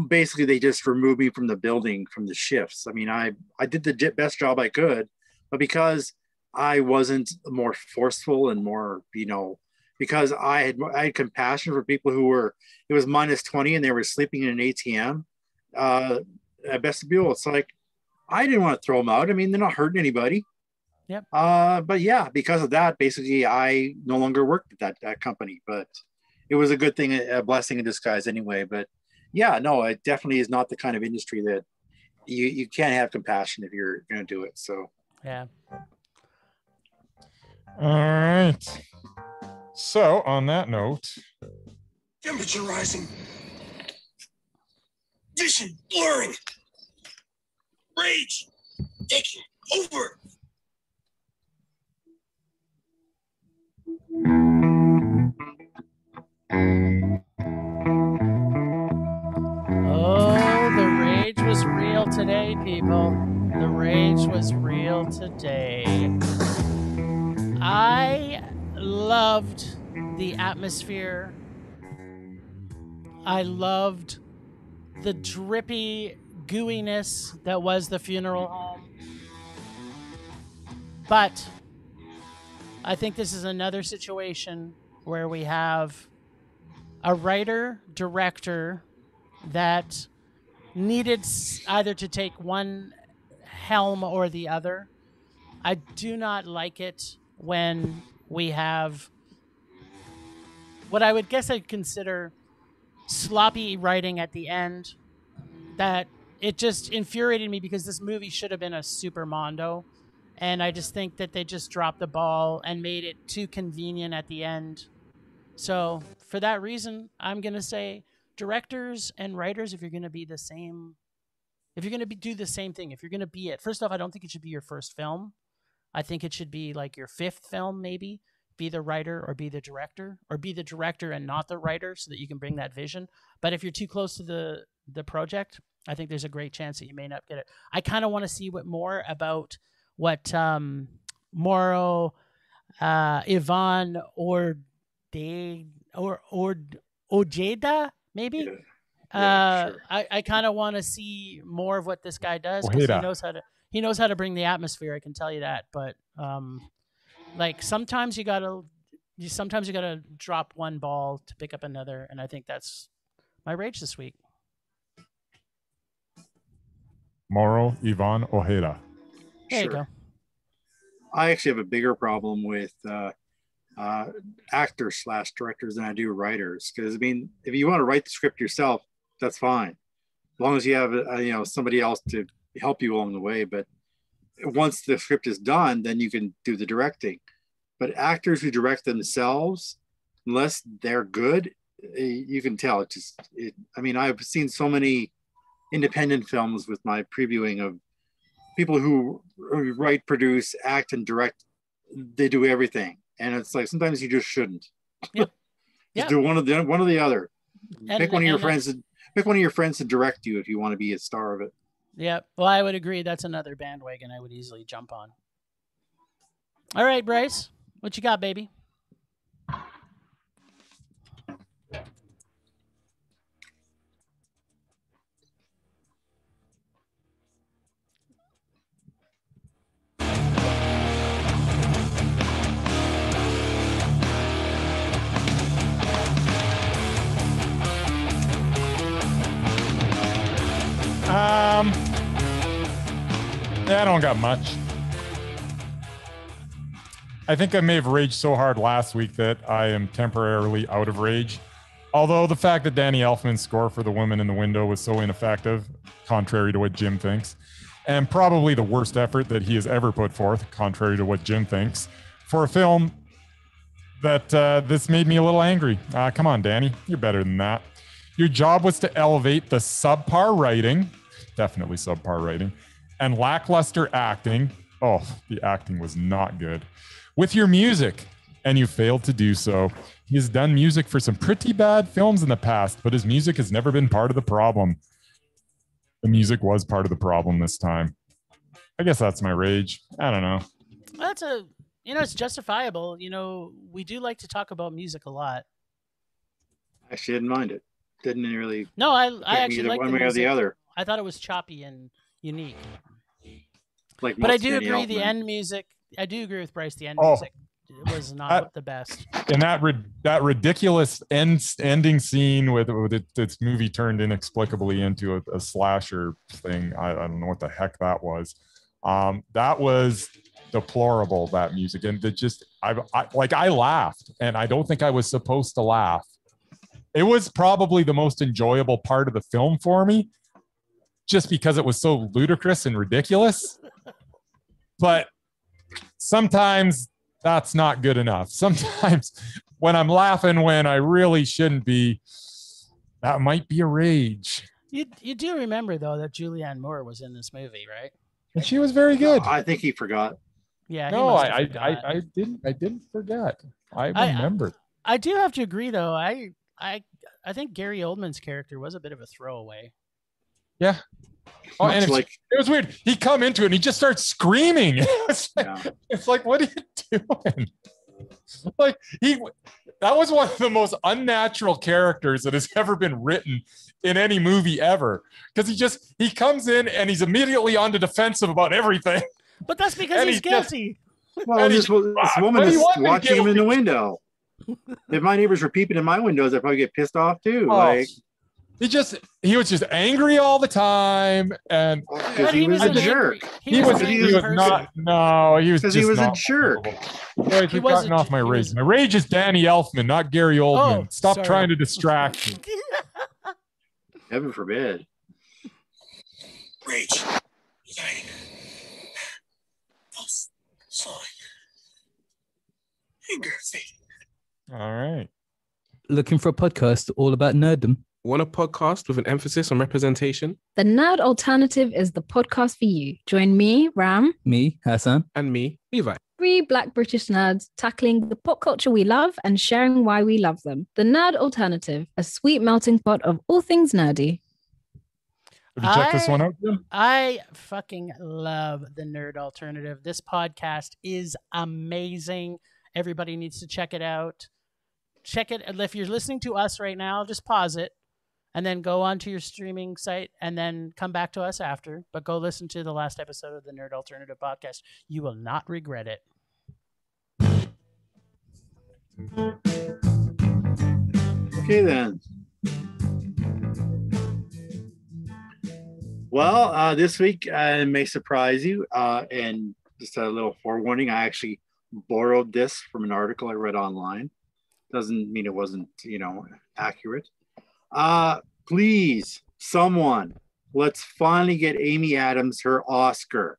Basically, they just removed me from the building, from the shifts. I mean, I did the best job I could, but because I wasn't more forceful and more, you know, because I had compassion for people who were, it was -20 and they were sleeping in an ATM at vestibule. It's like, I didn't want to throw them out. I mean, they're not hurting anybody. Yep. But yeah, because of that, basically, I no longer worked at that company. But it was a good thing, a blessing in disguise anyway. But yeah, no, it definitely is not the kind of industry that you can't have compassion if you're going to do it. So yeah. All right. So on that note, temperature rising, vision blurring, rage taking over. Oh, the rage was real today, people. The rage was real today. I loved the atmosphere. I loved the drippy gooiness that was the funeral home. But I think this is another situation where we have a writer, director that needed either to take one helm or the other. I do not like it when we have what I would guess I'd consider sloppy writing at the end. That it just infuriated me because this movie should have been a super mondo. And I just think that they just dropped the ball and made it too convenient at the end. So for that reason, I'm going to say directors and writers, if you're going to be the same, if you're going to do the same thing, if you're going to be it, first off, I don't think it should be your first film. I think it should be like your fifth film, maybe. Be the writer or be the director, or be the director and not the writer so that you can bring that vision. But if you're too close to the project, I think there's a great chance that you may not get it. I kind of want to see more about what Mauro Ivan Ojeda, maybe? Sure. I kind of want to see more of what this guy does because he knows how to bring the atmosphere. I can tell you that. But like sometimes you gotta drop one ball to pick up another, and I think that's my rage this week. Mauro Ivan Ojeda. There you go. I actually have a bigger problem with actors / directors than I do writers. Because I mean, if you want to write the script yourself, that's fine, as long as you have somebody else to help you along the way. But once the script is done, then you can do the directing. But actors who direct themselves, unless they're good, you can tell. I mean, I've seen so many independent films with my previewing of people who write, produce, act, and direct. They do everything, and it's like sometimes you just shouldn't. Yep. Just do one or the other. Pick one of your friends to direct you if you want to be a star of it. Yeah, well, I would agree. That's another bandwagon I would easily jump on. All right, Bryce, what you got, baby? I don't got much. I think I may have raged so hard last week that I am temporarily out of rage. Although the fact that Danny Elfman's score for The Woman in the Window was so ineffective, contrary to what Jim thinks, and probably the worst effort that he has ever put forth, contrary to what Jim thinks, for a film that this made me a little angry. Come on, Danny, you're better than that. Your job was to elevate the subpar writing, definitely subpar writing, and lackluster acting. Oh, the acting was not good. With your music, and you failed to do so. He has done music for some pretty bad films in the past, but his music has never been part of the problem. The music was part of the problem this time. I guess that's my rage. I don't know. That's it's justifiable. We do like to talk about music a lot. Actually, didn't mind it. Didn't really. No, I actually like one the way or music. the other. I thought it was choppy and unique. But I do agree the end music. I do agree with Bryce. The end music was not the best. And that ridiculous ending scene with its movie turned inexplicably into a slasher thing. I don't know what the heck that was. That was deplorable, that music. And I laughed, and I don't think I was supposed to laugh. It was probably the most enjoyable part of the film for me, just because it was so ludicrous and ridiculous. But sometimes that's not good enough. Sometimes when I'm laughing when I really shouldn't be, that might be a rage. You do remember, though, that Julianne Moore was in this movie, right? And she was very good. I think he forgot. Yeah. No, I didn't forget. I remember. I do have to agree, though. I think Gary Oldman's character was a bit of a throwaway. Yeah. Oh, and it was weird. He come into it and he just starts screaming. It's like, what are you doing? That was one of the most unnatural characters that has ever been written in any movie ever. Because he comes in and he's immediately on the defensive about everything. But that's because he's guilty. This woman is watching him in the window. If my neighbors were peeping in my windows, I'd probably get pissed off too. He was just angry all the time, and he was a jerk. He was not. No, he was because he was a jerk. Boys, we've gotten off my rage. My rage is Danny Elfman, not Gary Oldman. Stop trying to distract me. Heaven forbid. Rage. Anger fading. All right. Looking for a podcast all about nerddom? Want a podcast with an emphasis on representation? The Nerd Alternative is the podcast for you. Join me, Ram. Me, Hassan. And me, Levi. 3 Black British nerds tackling the pop culture we love and sharing why we love them. The Nerd Alternative, a sweet melting pot of all things nerdy. Have you checked this one out, Jim? I fucking love the Nerd Alternative. This podcast is amazing. Everybody needs to check it out. Check it. If you're listening to us right now, just pause it and then go onto your streaming site and then come back to us after. But go listen to the last episode of the Nerd Alternative podcast. You will not regret it. Okay, then. Well, this week may surprise you. And just a little forewarning, I actually borrowed this from an article I read online. Doesn't mean it wasn't, accurate. Please, someone, let's finally get Amy Adams her Oscar.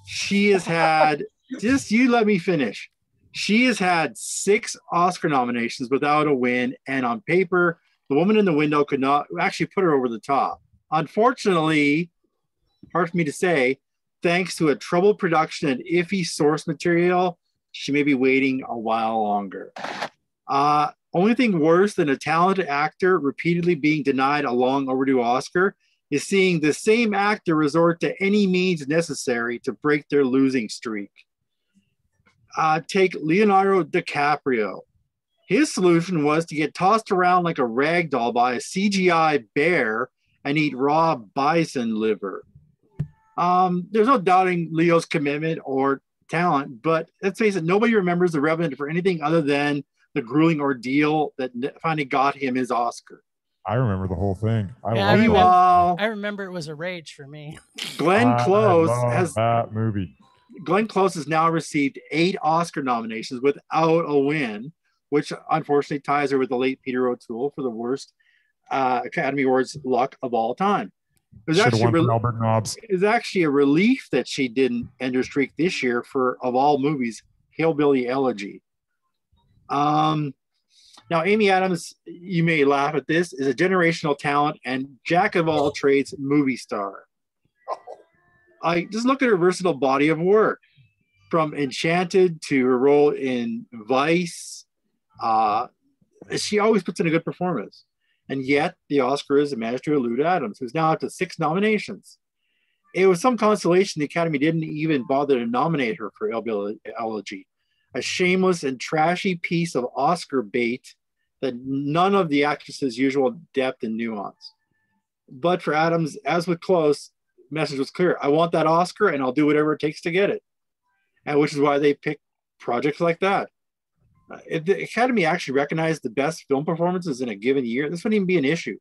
She has had, you let me finish. She has had 6 Oscar nominations without a win. And on paper, The Woman in the Window could not actually put her over the top. Unfortunately, hard for me to say, thanks to a troubled production and iffy source material, she may be waiting a while longer. Only thing worse than a talented actor repeatedly being denied a long overdue Oscar is seeing the same actor resort to any means necessary to break their losing streak. Take Leonardo DiCaprio. His solution was to get tossed around like a rag doll by a CGI bear and eat raw bison liver. There's no doubting Leo's commitment or talent, but let's face it, nobody remembers The Revenant for anything other than the grueling ordeal that finally got him his Oscar. I remember the whole thing. I remember it was a rage for me. Glenn Close has that movie. Glenn Close has now received 8 Oscar nominations without a win. which unfortunately ties her with the late Peter O'Toole for the worst Academy Awards luck of all time. It was, it was actually a relief that she didn't end her streak this year for, of all movies, Hillbilly Elegy. Now, Amy Adams, you may laugh at this, is a generational talent and jack of all trades movie star. I just look at her versatile body of work, from Enchanted to her role in Vice. She always puts in a good performance. And yet, the Oscars managed to elude Adams, who's now up to 6 nominations. It was some consolation the Academy didn't even bother to nominate her for Hillbilly Elegy, a shameless and trashy piece of Oscar bait that none of the actress's usual depth and nuance. But for Adams, as with Close, the message was clear. I want that Oscar, and I'll do whatever it takes to get it. And which is why they pick projects like that. If the Academy actually recognized the best film performances in a given year, this wouldn't even be an issue.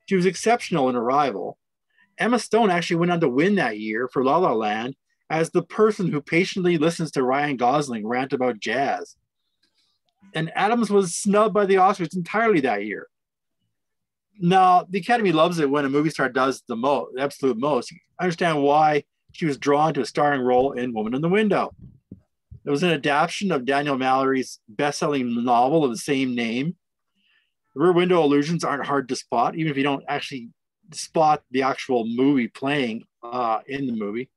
She was exceptional in Arrival. Emma Stone actually went on to win that year for La La Land as the person who patiently listens to Ryan Gosling rant about jazz. And Adams was snubbed by the Oscars entirely that year. Now, the Academy loves it when a movie star does the absolute most. I understand why she was drawn to a starring role in Woman in the Window. It was an adaptation of Daniel Mallory's best-selling novel of the same name. The Rear Window illusions aren't hard to spot, even if you don't actually spot the actual movie playing in the movie.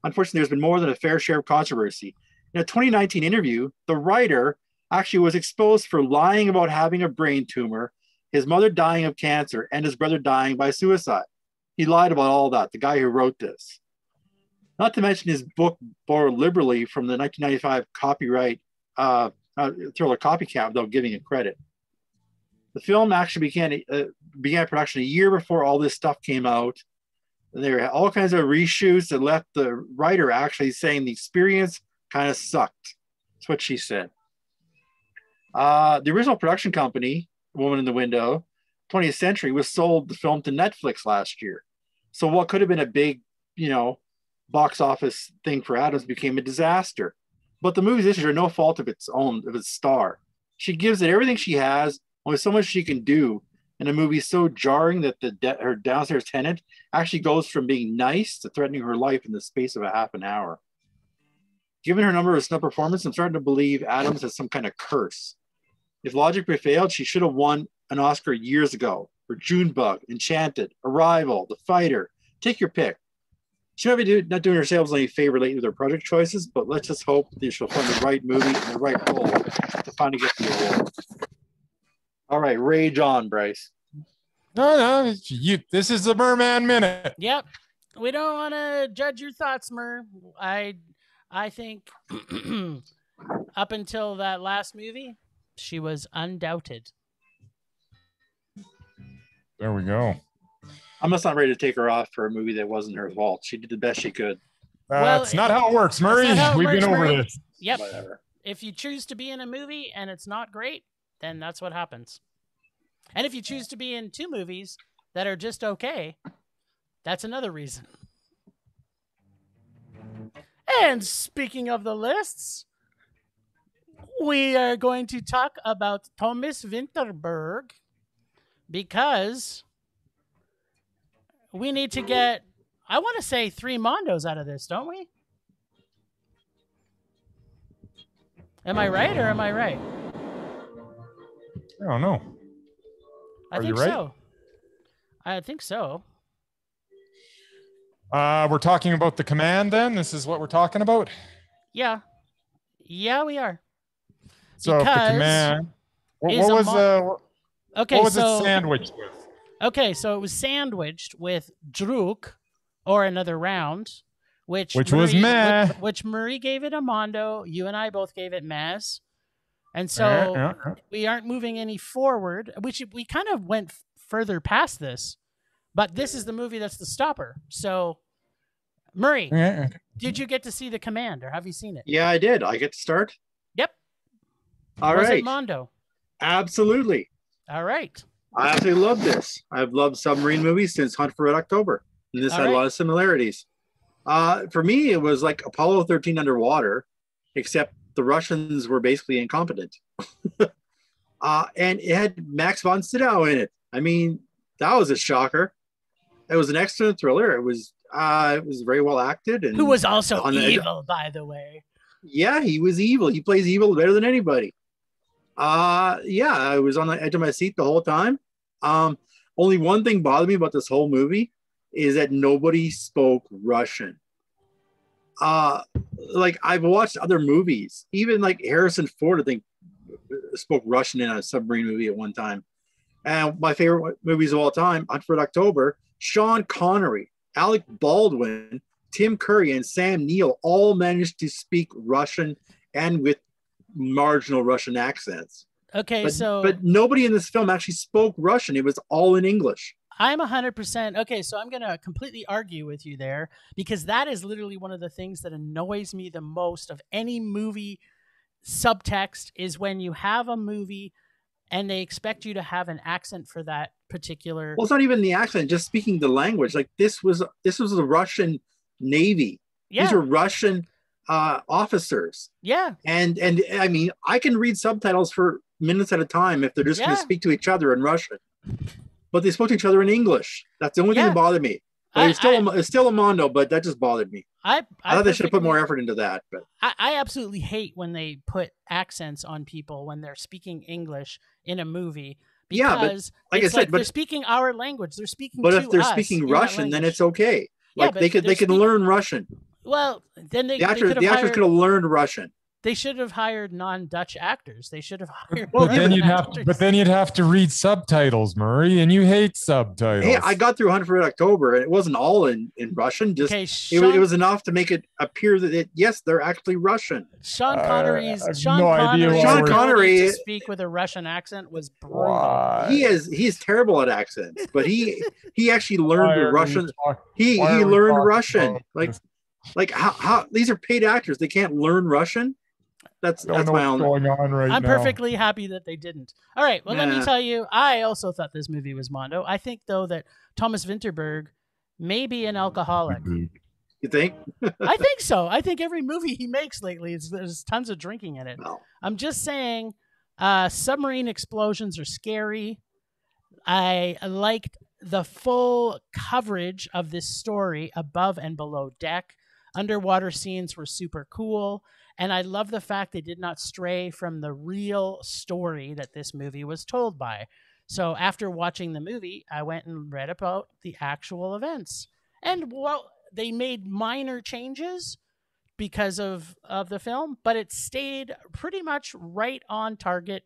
Unfortunately, there's been more than a fair share of controversy. In a 2019 interview, the writer actually was exposed for lying about having a brain tumor, his mother dying of cancer, and his brother dying by suicide. He lied about all that, the guy who wrote this. Not to mention his book borrowed liberally from the 1995 copyright thriller Copycat without giving it credit. The film actually began production a year before all this stuff came out. And there were all kinds of reshoots that left the writer actually saying the experience kind of sucked. That's what she said. The original production company, Woman in the Window, 20th Century, was sold the film to Netflix last year. So what could have been a big, box office thing for Adams became a disaster. But the movie's issues are no fault of its own, of its star. She gives it everything she has, only so much she can do. And a movie so jarring that her downstairs tenant actually goes from being nice to threatening her life in the space of a half an hour. Given her number of snub performances, I'm starting to believe Adams has some kind of curse. If logic prevailed, she should have won an Oscar years ago for Junebug, Enchanted, Arrival, The Fighter. Take your pick. She might be not doing herself any favor lately with her project choices, but let's just hope that she'll find the right movie and the right role to finally get the award. All right, rage on, Bryce. No, this is the Murman Minute. Yep. We don't want to judge your thoughts, Mur. I think up until that last movie, she was undoubted. There we go. I'm just not ready to take her off for a movie that wasn't her fault. She did the best she could. That's not how it works, Murray. We've been over this. Yep. Whatever. If you choose to be in a movie and it's not great, then that's what happens. And if you choose to be in 2 movies that are just okay, that's another reason. And speaking of the lists, we are going to talk about Thomas Vinterberg because we need to get, I want to say 3 Mondos out of this, don't we? Am I right or am I right? I don't know. I think so. I think so. We're talking about the command then? This is what we're talking about? Yeah. Yeah, we are. So the command. What was it sandwiched with? Okay, so it was sandwiched with Druk, or Another Round, which was meh. Which Murray gave it a Mondo. You and I both gave it Maz. And so we aren't moving any forward. We kind of went further past this, but this is the movie that's the stopper. So, Murray, did you get to see The Command, or have you seen it? Yeah, I did. I get to start? Yep. All right. Was it Mondo? Absolutely. All right. I absolutely love this. I've loved submarine movies since Hunt for Red October. And this had a lot of similarities. For me, it was like Apollo 13 underwater, except the Russians were basically incompetent. And it had Max von Sydow in it. I mean, that was a shocker. It was an excellent thriller. It was very well acted. And who was also evil, by the way. Yeah, he was evil. He plays evil better than anybody. Yeah, I was on the edge of my seat the whole time. Only one thing bothered me about this whole movie is that nobody spoke Russian. Like I've watched other movies, even like Harrison Ford, I think, spoke Russian in a submarine movie at one time. And my favorite movies of all time, Hunt for Red October, Sean Connery, Alec Baldwin, Tim Curry, and Sam Neill all managed to speak Russian and with marginal Russian accents. Okay, but nobody in this film actually spoke Russian. It was all in English. I'm 100%. Okay, so I'm going to completely argue with you there, because that is literally one of the things that annoys me the most of any movie subtext, is when you have a movie and they expect you to have an accent for that particular. Well, it's not even the accent, just speaking the language. Like this was the Russian Navy. Yeah. These are Russian officers. Yeah. And I mean, I can read subtitles for minutes at a time if they're just going to speak to each other in Russian. But they spoke to each other in English. That's the only thing that bothered me. It's still a mondo, but that just bothered me. I thought they should have put more effort into that. But I absolutely hate when they put accents on people when they're speaking English in a movie. Because like I said, they're speaking our language. They're speaking. But to if they're us speaking Russian, then it's okay. Like they can learn Russian. Well, then the actors could have learned Russian. They should have hired non-Dutch actors. They should have hired. But then you'd have to read subtitles, Murray, and you hate subtitles. Hey, I got through Hunt for Red October, and it wasn't all in Russian. Just it was enough to make it appear that yes, they're actually Russian. Sean Connery's Sean Connery to speak with a Russian accent was brutal. He's terrible at accents, but he actually learned the Russian. He learned Russian. Like how these are paid actors. They can't learn Russian. That's my own going on right now. I'm perfectly happy that they didn't. All right. Well, let me tell you, I also thought this movie was mondo. I think, though, that Thomas Vinterberg may be an alcoholic. You think? I think so. I think every movie he makes lately, there's tons of drinking in it. No. I'm just saying, submarine explosions are scary. I liked the full coverage of this story above and below deck. Underwater scenes were super cool. And I love the fact they did not stray from the real story that this movie was told by. So after watching the movie, I went and read about the actual events. And they made minor changes because of the film, but it stayed pretty much right on target.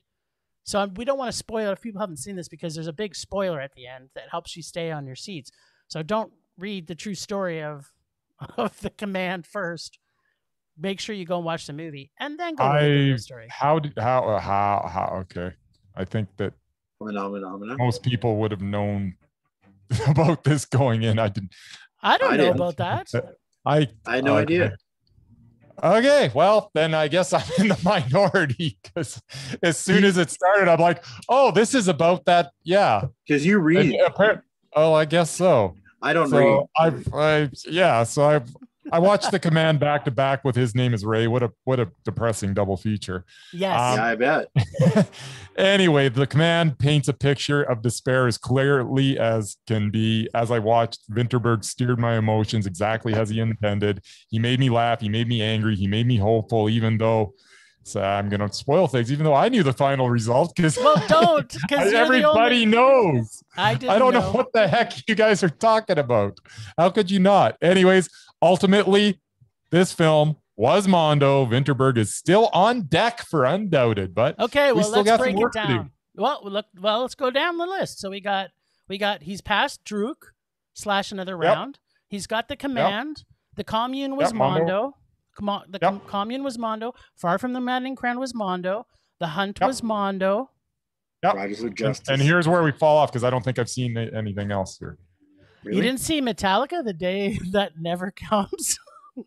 So we don't want to spoil it if people haven't seen this, because there's a big spoiler at the end that helps you stay on your seats. So don't read the true story of the command first. Make sure you go and watch the movie and then go read the story. How? Okay. I think that most people would have known about this going in. I don't know about that. I had no idea. Okay, well, then I guess I'm in the minority, because as soon as it started, I'm like, oh, this is about that. Yeah. Because you read. I guess so. I don't read. I watched The Command back to back with His Name Is Ray. What a depressing double feature. Yes. Yeah, I bet. Anyway, The Command paints a picture of despair as clearly as can be. As I watched, Vinterberg steered my emotions exactly as he intended. He made me laugh. He made me angry. He made me hopeful, even though I'm going to spoil things, even though I knew the final result. Well, don't. Because everybody knows. I don't know what the heck you guys are talking about. How could you not? Anyways, ultimately, this film was mondo. Vinterberg is still on deck for Undoubted, but okay. Well, let's break it down. Well, let's go down the list. So we got. He's past Druk / another round. He's got The Command. Yep. The Commune was mondo. Commune was mondo. Far from the Maddening Crown was mondo. The Hunt was mondo. Yep. And here's where we fall off, because I don't think I've seen anything else here. Really? You didn't see Metallica, The Day That Never Comes?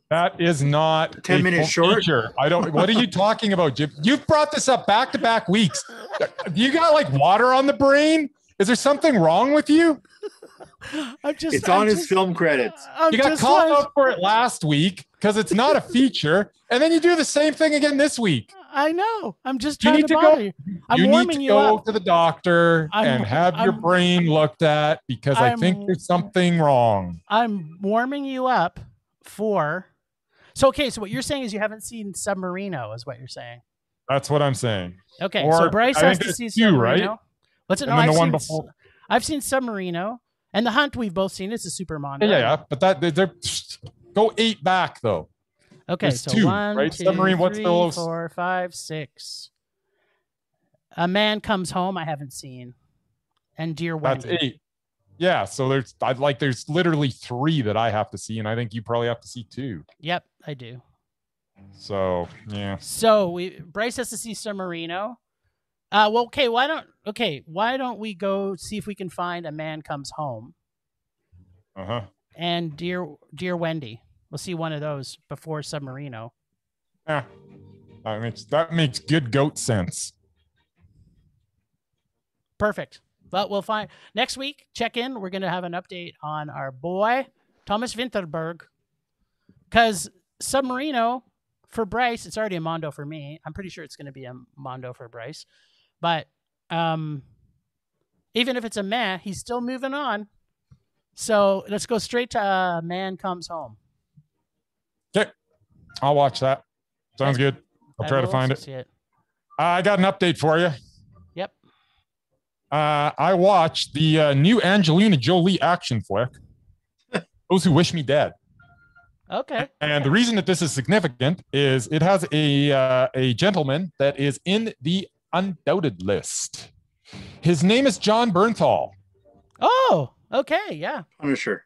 That is not 10 minutes short. Feature. What are you talking about, Jim? You've brought this up back-to-back weeks. You got like water on the brain? Is there something wrong with you? It's on his film credits. You got called out for it last week. because it's not a feature. And then you do the same thing again this week. I know. I'm just You trying need to to bother go. you. I'm You warming need to you go up. to the doctor and have your I'm- brain looked at because I think there's something wrong. I'm warming you up for. So what you're saying is you haven't seen Submarino, is what you're saying. That's what I'm saying. Okay, Or, so Bryce I has think to see there's two, Submarino. right? What's it? And No, then I've the one seen. before. I've seen Submarino and The Hunt. We've both seen. It's a Super Mondo. Yeah. But they're go 8 back though. Okay, There's so two, 1, right? 2, Submarine, what's 3, the lowest? 4, 5, 6. A Man Comes Home. I haven't seen, and Dear That's Wendy. 8. Yeah. So there's literally 3 that I have to see, and I think you probably have to see 2. Yep, I do. So yeah. So Bryce has to see Submarino. Why don't we go see if we can find A Man Comes Home and Dear Wendy. We'll see one of those before Submarino. Yeah. That makes good goat sense. Perfect. But we'll find next week. Check in. We're going to have an update on our boy Thomas Vinterberg, because Submarino for Bryce, it's already a Mondo for me. I'm pretty sure it's going to be a Mondo for Bryce. But even if it's a meh, he's still moving on. So let's go straight to Man Comes Home. Okay. I'll watch that. Sounds good. I'll try to find it. I got an update for you. Yep. I watched the new Angelina Jolie action flick, Those Who Wish Me Dead. Okay. And the reason that this is significant is it has a gentleman that is in the Undoubted list. His name is Jon Bernthal. Oh, okay. Yeah. I'm sure.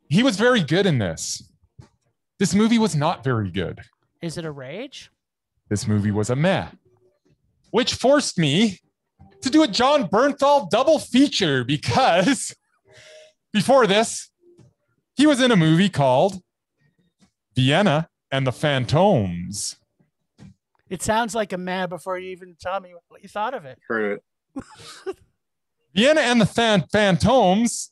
He was very good in this. This movie was not very good. Is it a rage? This movie was a meh, which forced me to do a Jon Bernthal double feature, because before this, he was in a movie called Vienna and the Phantoms. It sounds like a meh before you even tell me what you thought of it. Heard it. Vienna and the Phantoms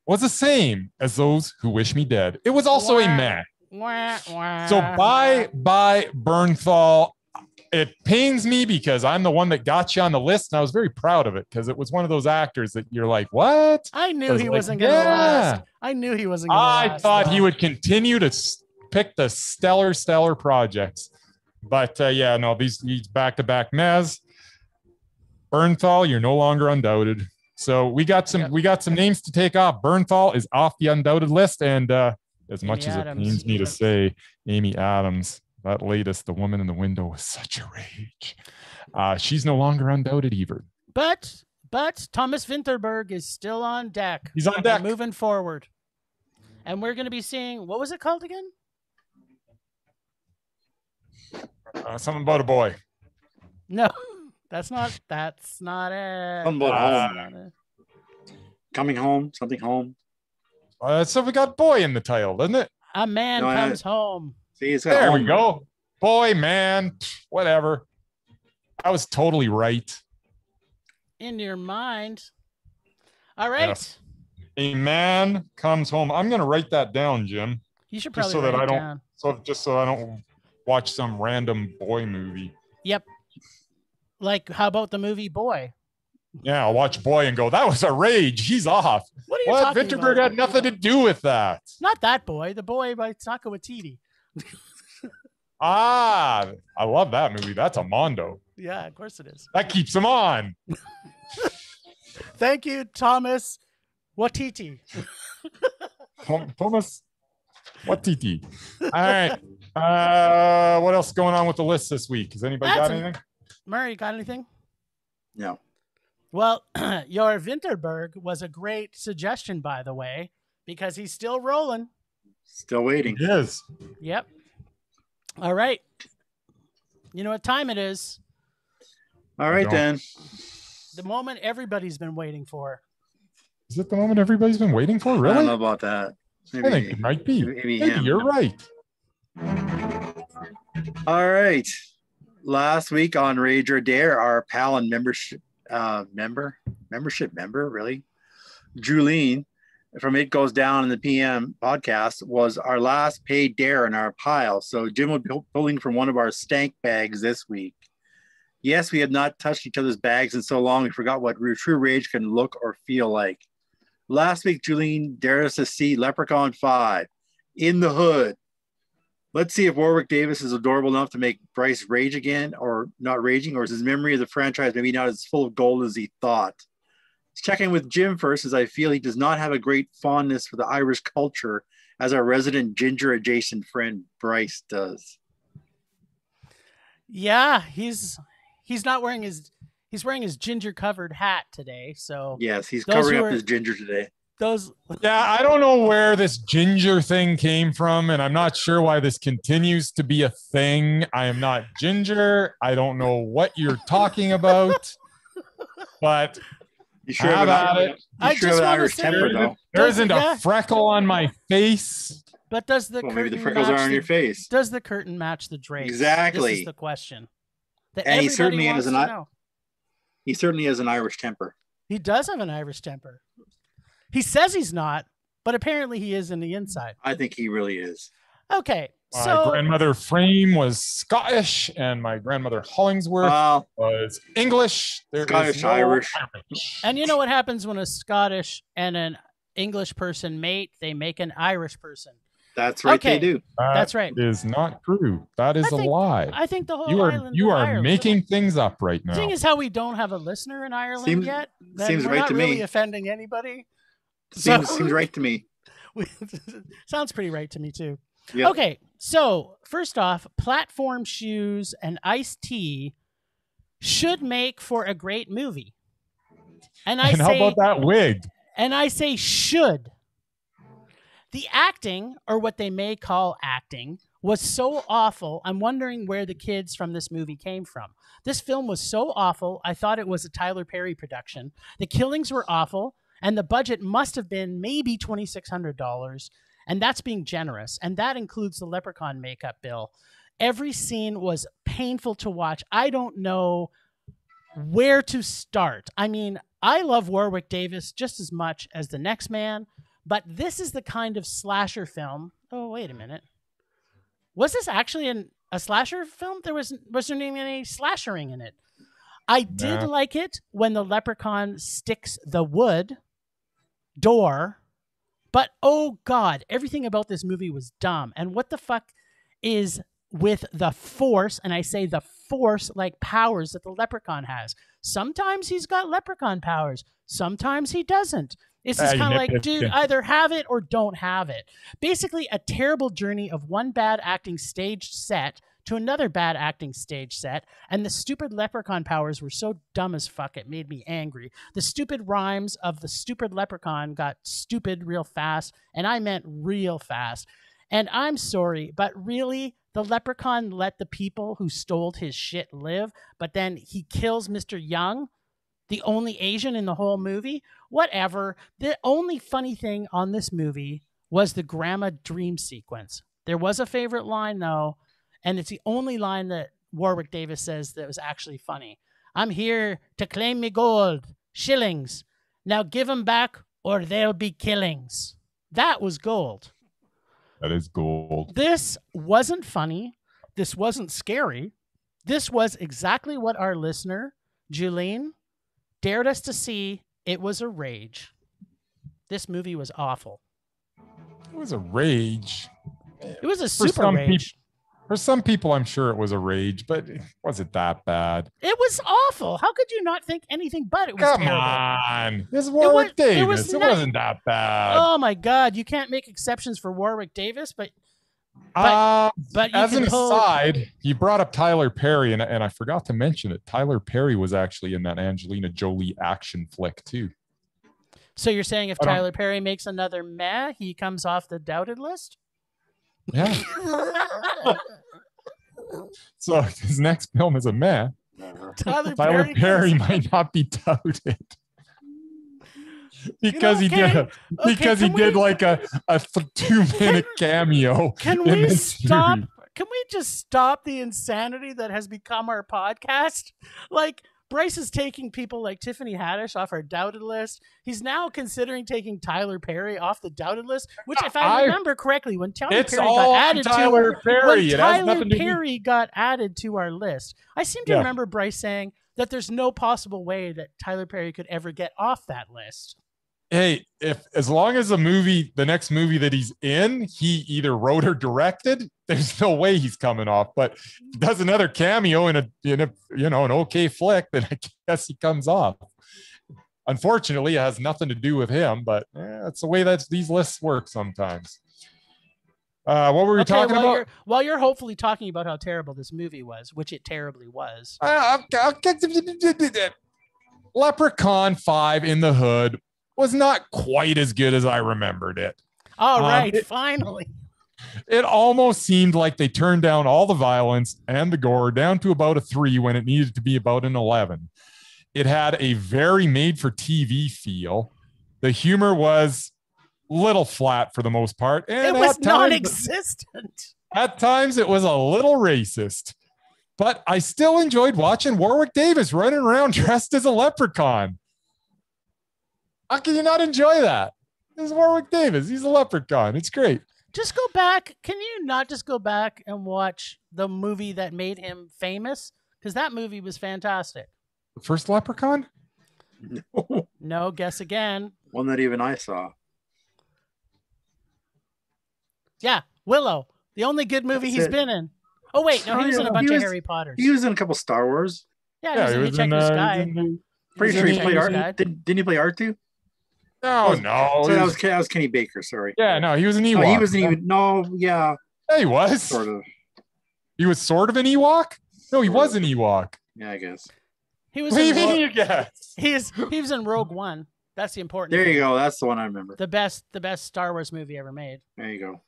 was the same as Those Who Wish Me Dead. It was also a meh. So bye Bernthal. It pains me because I'm the one that got you on the list, and I was very proud of it because it was one of those actors that you're like, what? I knew he wasn't going to last. I knew he wasn't going to last. I thought he would continue to pick the stellar projects. But these back-to-back mez. Bernthal, you're no longer Undoubted. So we got some names to take off. Bernthal is off the Undoubted list, and as much as it pains me to say, Amy Adams, that latest, The Woman in the Window, was such a rage. She's no longer Undoubted either. But Thomas Vinterberg is still on deck. He's on deck. Moving forward. And we're going to be seeing, what was it called again? Something about a boy. No, that's not it. Something about home. Coming home, something home. So we got boy in the title, doesn't it? A Man Comes Home. See, there we go. Boy, man, whatever. I was totally right. In your mind. All right. Yes. A Man Comes Home. I'm going to write that down, Jim. You should probably write it down. Just so I don't watch some random boy movie. Yep. Like, how about the movie Boy? Yeah, I'll watch Boy and go, that was a rage. He's off. What are you talking Vinterberg about? had nothing to do with that. Not that boy. The Boy by Taika Waititi. I love that movie. That's a Mondo. Yeah, of course it is. That keeps him on. Thank you, Thomas Waititi. Thomas Waititi. All right. What else is going on with the list this week? Has anybody got anything? Murray, got anything? No. Well, your Vinterberg was a great suggestion, by the way, because he's still rolling. Still waiting. He is. Yep. All right. You know what time it is? All right, then. The moment everybody's been waiting for. Is it the moment everybody's been waiting for? Really? I don't know about that. Maybe, I think it might be. Maybe you're right. All right. Last week on Rage or Dare, our pal and membership member, really, Julene, from It Goes Down in the PM podcast was our last paid dare in our pile. So Jim will be pulling from one of our stank bags this week. Yes, we had not touched each other's bags in so long we forgot what true rage can look or feel like. Last week, Julene dared us to see Leprechaun 5, In the Hood. Let's see if Warwick Davis is adorable enough to make Bryce rage again, or not raging, or is his memory of the franchise maybe not as full of gold as he thought? Let's check in with Jim first, as I feel he does not have a great fondness for the Irish culture as our resident ginger adjacent friend Bryce does. Yeah, he's not wearing his ginger covered hat today. So yes, he's covering up his ginger today. I don't know where this ginger thing came from, and I'm not sure why this continues to be a thing. I am not ginger. I don't know what you're talking about, but you sure about it. I just want to say there isn't a freckle on my face. But does the curtain maybe the freckles are on your face? Does the curtain match the drapes? Exactly. This is the question. And he certainly has an Irish temper. He does have an Irish temper. He says he's not, but apparently he is in the inside. I think he really is. Okay. My grandmother Frame was Scottish, and my grandmother Hollingsworth was English. Scottish, Irish. And you know what happens when a Scottish and an English person mate? They make an Irish person. That's right, they do. That's right. Is not true. That is a lie. I think the whole island. You are Ireland. making things up right now. The thing is how we don't have a listener in Ireland yet. Seems we're right not to really me. Offending anybody. Seems right to me. Sounds pretty right to me too. Yep. Okay, so first off, platform shoes and iced tea should make for a great movie. And how about that wig? And I say should. The acting, or what they may call acting, was so awful. I'm wondering where the kids from this movie came from. This film was so awful, I thought it was a Tyler Perry production. The killings were awful, and the budget must have been maybe $2,600, and that's being generous. And that includes the Leprechaun makeup bill. Every scene was painful to watch. I don't know where to start. I mean, I love Warwick Davis just as much as the next man, but this is the kind of slasher film. Oh, wait a minute. Was this actually a slasher film? Wasn't even any slashering in it. I did like it when the leprechaun sticks the wood door, but oh God, everything about this movie was dumb. And what the fuck is with the force, and I say the force like powers that the leprechaun has. Sometimes he's got leprechaun powers. Sometimes he doesn't. It's just kind of like, dude, either have it or don't have it. Basically, a terrible journey of one bad acting stage set to another bad acting stage set, and the stupid leprechaun powers were so dumb as fuck, it made me angry. The stupid rhymes of the stupid leprechaun got stupid real fast, and I meant real fast. And I'm sorry, but really, the leprechaun let the people who stole his shit live, but then he kills Mr. Young, the only Asian in the whole movie. Whatever. The only funny thing on this movie was the grandma dream sequence. There was a favorite line, though, and it's the only line that Warwick Davis says that was actually funny. I'm here to claim me gold, shillings. Now give 'em back or there'll be killings. That was gold. That is gold. This wasn't funny. This wasn't scary. This was exactly what our listener, Julene, dared us to see. It was a rage. This movie was awful. It was a rage. It was a super rage. For some people, I'm sure it was a rage, but was it that bad? It was awful. How could you not think anything but it was Come terrible? on. This is Warwick Davis. It wasn't that bad. Oh, my God. You can't make exceptions for Warwick Davis, but as an aside, you brought up Tyler Perry, and I forgot to mention it. Tyler Perry was actually in that Angelina Jolie action flick, too. So you're saying if Tyler Perry makes another meh, he comes off the doubted list? Yeah. So his next film is a meh. Tyler Perry might not be doubted. Because he did like a 2-minute cameo. Can we stop? Can we just stop the insanity that has become our podcast? Like, Bryce is taking people like Tiffany Haddish off our doubted list. He's now considering taking Tyler Perry off the doubted list, which, if I remember correctly, when Tyler It's Perry all got added Tyler to Perry. when It has Tyler nothing to do. Perry got added to our list, I seem to remember Bryce saying that there's no possible way that Tyler Perry could ever get off that list. Hey, as long as the next movie that he's in, he either wrote or directed, there's no way he's coming off. But if he does another cameo in a an okay flick, then I guess he comes off. Unfortunately, it has nothing to do with him, but that's the way that these lists work sometimes. What were we talking about? While you're hopefully talking about how terrible this movie was, which it terribly was. Leprechaun 5 in the Hood was not quite as good as I remembered it. All right, finally. It almost seemed like they turned down all the violence and the gore down to about a 3 when it needed to be about an 11. It had a very made-for-TV feel. The humor was little flat for the most part. And it was non-existent. At times, it was a little racist. But I still enjoyed watching Warwick Davis running around dressed as a leprechaun. How can you not enjoy that? This is Warwick Davis. He's a leprechaun. It's great. Just go back. Can you not just go back and watch the movie that made him famous? Because that movie was fantastic. The first Leprechaun? No, guess again. One that even I saw. Yeah, Willow. The only good movie he's been in. Oh, wait. No, he was in a bunch of Harry Potters. He was in a couple Star Wars. Yeah, he was in Hitchhiker's Guide. Pretty sure he played Art. Didn't he play Art too? No. So that was Kenny Baker. Sorry. Yeah, no, he was an Ewok. No, he wasn't even. No, yeah. Yeah, he was. Sort of. He was sort of an Ewok? No, he was an Ewok. Yeah, I guess. He was. What do you mean you guess? He was in Rogue One. That's the important. There you go. That's the one I remember. The best Star Wars movie ever made. There you go.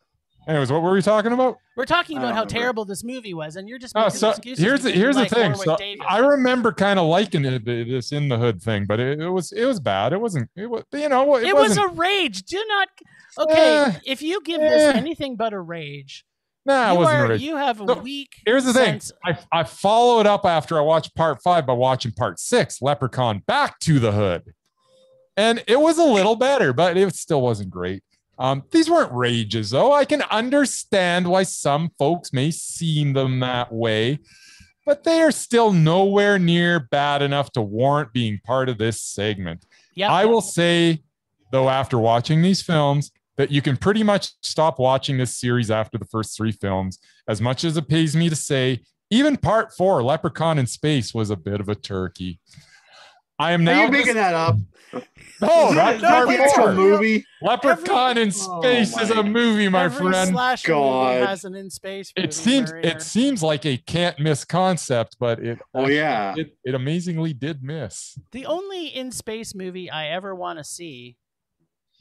Anyways, what were we talking about? We're talking about how terrible this movie was, and you're just making excuses. Here's the thing. So I remember kind of liking this In the Hood thing, but it was bad. It wasn't. It was it was a rage. Do not. Okay, if you give this anything but a rage, it wasn't a rage. You have a weak. Here's the thing. I followed up after I watched part 5 by watching part 6, Leprechaun Back to the Hood, and it was a little better, but it still wasn't great. These weren't rages, though. I can understand why some folks may see them that way, but they are still nowhere near bad enough to warrant being part of this segment. Yep. I will say, though, after watching these films, that you can pretty much stop watching this series after the first 3 films. As much as it pays me to say, even part 4, Leprechaun in Space, was a bit of a turkey. I am now. Are you making that up? No, that's part 4. Movie. Leprechaun in Space is a movie, my friend. Slasher movie has an in space movie. It seems like a can't miss concept, but it amazingly did miss. The only in space movie I ever want to see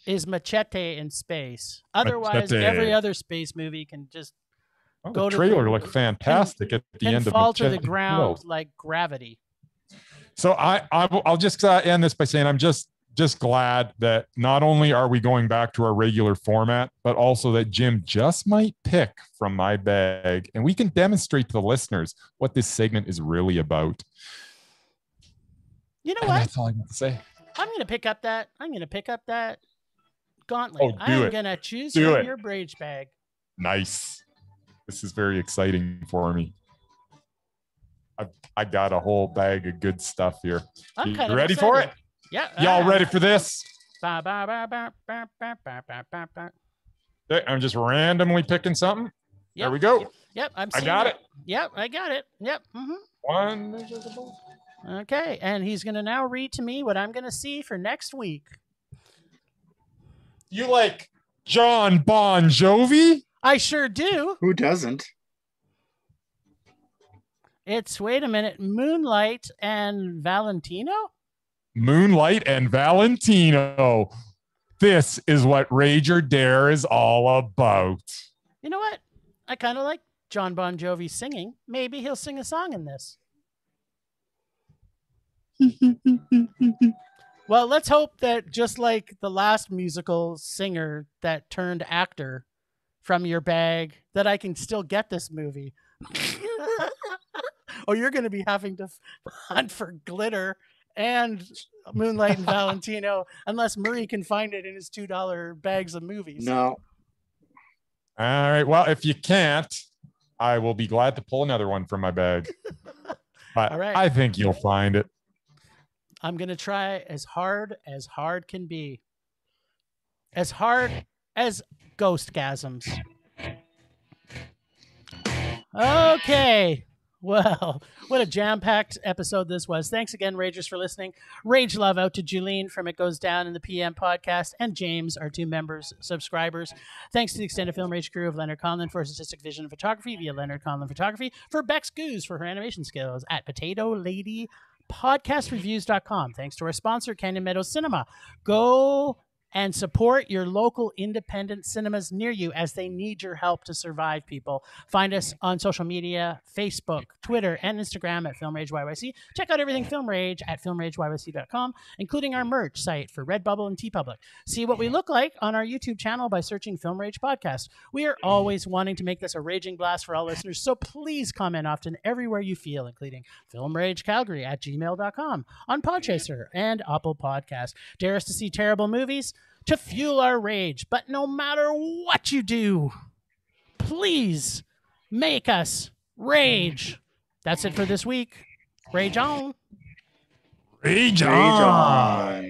is Machete in space. Otherwise, every other space movie can just go to the trailer looked fantastic at the end of fall to the ground like Gravity. So I'll just end this by saying I'm just glad that not only are we going back to our regular format, but also that Jim just might pick from my bag and we can demonstrate to the listeners what this segment is really about. You know what? That's all I got to say. I'm going to pick up that gauntlet. I'm going to choose your rage bag. Nice. This is very exciting for me. I got a whole bag of good stuff here. I'm you ready for it? Yeah. Y'all ready for this? Okay, I'm just randomly picking something. Yep. There we go. Yep, I got it. Yep, I got it. Yep. Mm-hmm. One. Okay, and he's going to now read to me what I'm going to see for next week. You like Jon Bon Jovi? I sure do. Who doesn't? It's, wait a minute, Moonlight and Valentino? Moonlight and Valentino. This is what Rage or Dare is all about. You know what? I kind of like Jon Bon Jovi singing. Maybe he'll sing a song in this. Well, let's hope that just like the last musical singer that turned actor from your bag, that I can still get this movie. or you're going to be having to hunt for glitter and Moonlight and Valentino unless Murray can find it in his $2 bags of movies. No. All right. Well, if you can't, I will be glad to pull another one from my bag. But All right. I think you'll find it. I'm going to try as hard can be. As hard as Ghostgasms. Okay. Well, what a jam-packed episode this was. Thanks again, Ragers, for listening. Rage love out to Julene from It Goes Down in the PM podcast and James, our 2 members, subscribers. Thanks to the extended Film Rage crew of Leonard Conlon for his artistic vision and photography via Leonard Conlon Photography, for Bex Goose for her animation skills at Potato Lady podcastreviews.com. Thanks to our sponsor, Canyon Meadows Cinema. Go and support your local independent cinemas near you as they need your help to survive, people. Find us on social media, Facebook, Twitter, and Instagram at Film Rage YYC. Check out everything Film Rage at filmrageyyc.com, including our merch site for Redbubble and TeePublic. See what we look like on our YouTube channel by searching Film Rage Podcast. We are always wanting to make this a raging blast for all listeners, so please comment often everywhere you feel, including filmragecalgary at gmail.com, on Podchaser and Apple Podcast. Dare us to see terrible movies to fuel our rage. But no matter what you do, please make us rage. That's it for this week. Rage on. Rage Rage on. on.